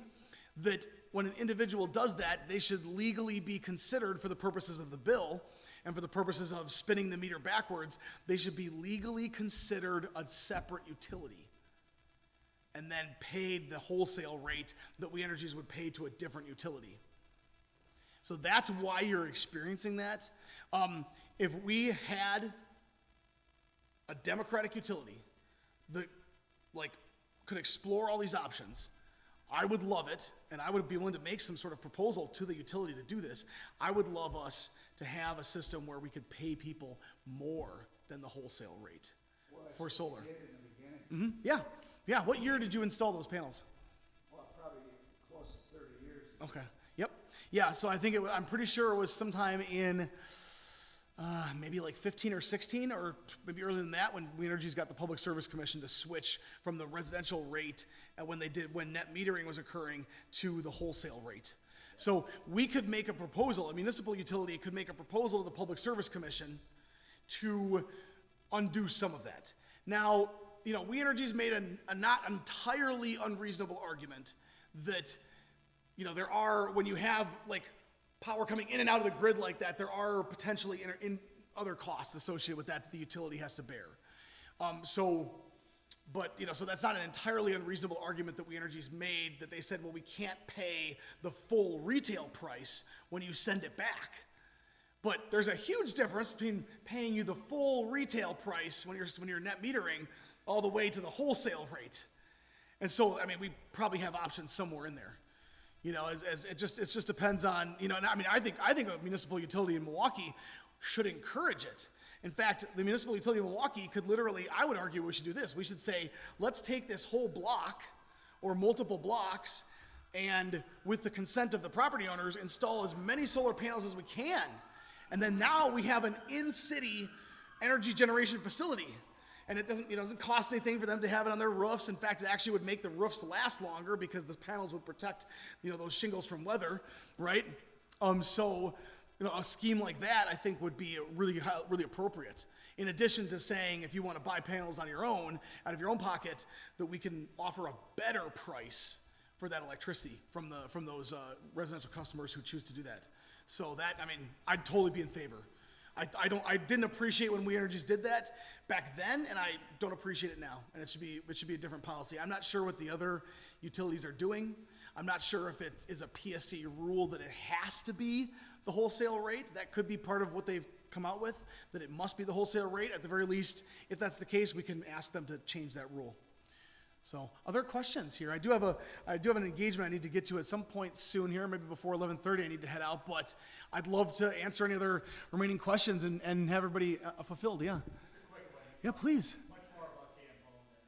that when an individual does that, they should legally be considered for the purposes of the bill and for the purposes of spinning the meter backwards, they should be legally considered a separate utility and then paid the wholesale rate that We Energies would pay to a different utility. So that's why you're experiencing that. If we had a democratic utility that could explore all these options, I would love it, and I would be willing to make some sort of proposal to the utility to do this. I would love us to have a system where we could pay people more than the wholesale rate for solar. Mm-hmm. Yeah. Yeah. What year did you install those panels? Well, probably close to 30 years. Okay. Yep. Yeah. So I think I'm pretty sure it was sometime in maybe like 15 or 16, or maybe earlier than that, when We Energies got the Public Service Commission to switch from the residential rate when net metering was occurring to the wholesale rate. So we could make a proposal, a municipal utility could make a proposal to the Public Service Commission to undo some of that. Now, We Energies made a not entirely unreasonable argument that, there are, when you have power coming in and out of the grid like that, there are potentially in other costs associated with that the utility has to bear. So that's not an entirely unreasonable argument that We Energies made, that they said, well, we can't pay the full retail price when you send it back. But there's a huge difference between paying you the full retail price when you're net metering all the way to the wholesale rate. And so, we probably have options somewhere in there. It just depends on, I think a municipal utility in Milwaukee should encourage it. In fact, the municipal utility in Milwaukee could literally, I would argue we should do this. We should say, let's take this whole block or multiple blocks and with the consent of the property owners, install as many solar panels as we can. And then now we have an in-city energy generation facility. And it doesn't cost anything for them to have it on their roofs. In fact, it actually would make the roofs last longer because the panels would protect, those shingles from weather, right? A scheme like that, I think, would be really, really appropriate. In addition to saying, if you want to buy panels on your own, out of your own pocket, that we can offer a better price for that electricity from those residential customers who choose to do that. So that, I'd totally be in favor. I didn't appreciate when We Energies did that back then, and I don't appreciate it now. And it should be a different policy. I'm not sure what the other utilities are doing. I'm not sure if it is a PSC rule that it has to be the wholesale rate. That could be part of what they've come out with, that it must be the wholesale rate. At the very least, if that's the case, we can ask them to change that rule. So, other questions here? I do have an engagement I need to get to at some point soon here, maybe before 11:30 I need to head out, but I'd love to answer any other remaining questions and have everybody fulfilled, yeah. Just a quick one. Yeah, please. Much more about Dan Hone than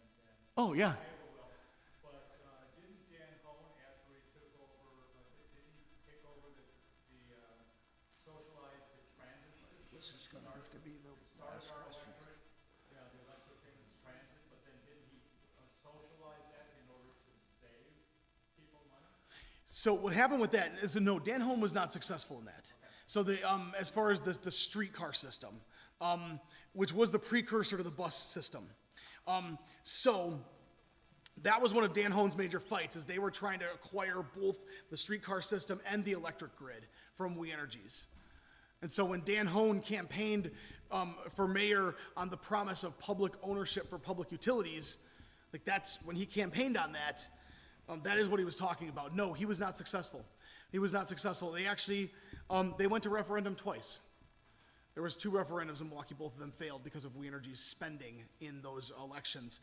Oh, yeah. Iowa will. But didn't Dan Hone, after he took over, didn't he take over the socialized the transit system? This is gonna have to be the Started last our question. electric, the electric thing was transit, but then didn't he socialize that in order to save people money? So what happened with that is, no, Dan Home was not successful in that. So as far as the streetcar system, which was the precursor to the bus system. So that was one of Dan Hone's major fights, is they were trying to acquire both the streetcar system and the electric grid from We Energies. And so when Dan Hone campaigned for mayor on the promise of public ownership for public utilities, like that's when he campaigned on that, that is what he was talking about. No, he was not successful. He was not successful. They actually, they went to referendum twice. There was 2 referendums in Milwaukee, both of them failed because of We Energy's spending in those elections.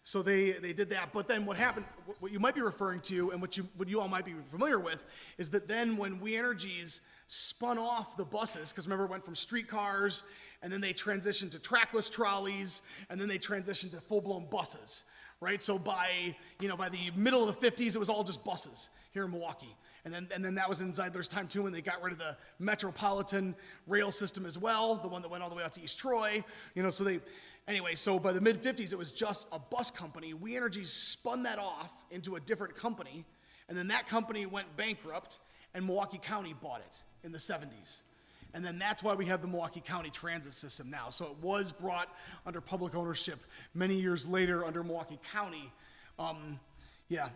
So they did that, but then what happened, what you might be referring to, and what you all might be familiar with, is that then when We Energies spun off the buses, because remember it went from streetcars, and then they transitioned to trackless trolleys, and then they transitioned to full-blown buses, right? So by the middle of the 50s, it was all just buses here in Milwaukee. And then that was in Zeidler's time too, when they got rid of the metropolitan rail system as well, the one that went all the way out to East Troy. So by the mid-50s, it was just a bus company. We Energies spun that off into a different company, and then that company went bankrupt, and Milwaukee County bought it in the 70s. And then that's why we have the Milwaukee County transit system now. So it was brought under public ownership many years later under Milwaukee County.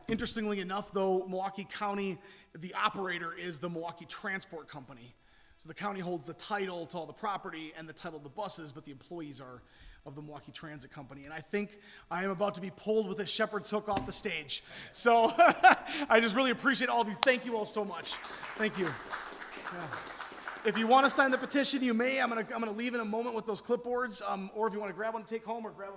Interestingly enough, though, Milwaukee County, the operator is the Milwaukee Transport Company. So the county holds the title to all the property and the title of the buses, but the employees are of the Milwaukee Transit Company. And I think I am about to be pulled with a shepherd's hook off the stage. So I just really appreciate all of you. Thank you all so much. Thank you. Yeah. If you want to sign the petition, you may. I'm gonna leave in a moment with those clipboards, or if you want to grab one to take home or grab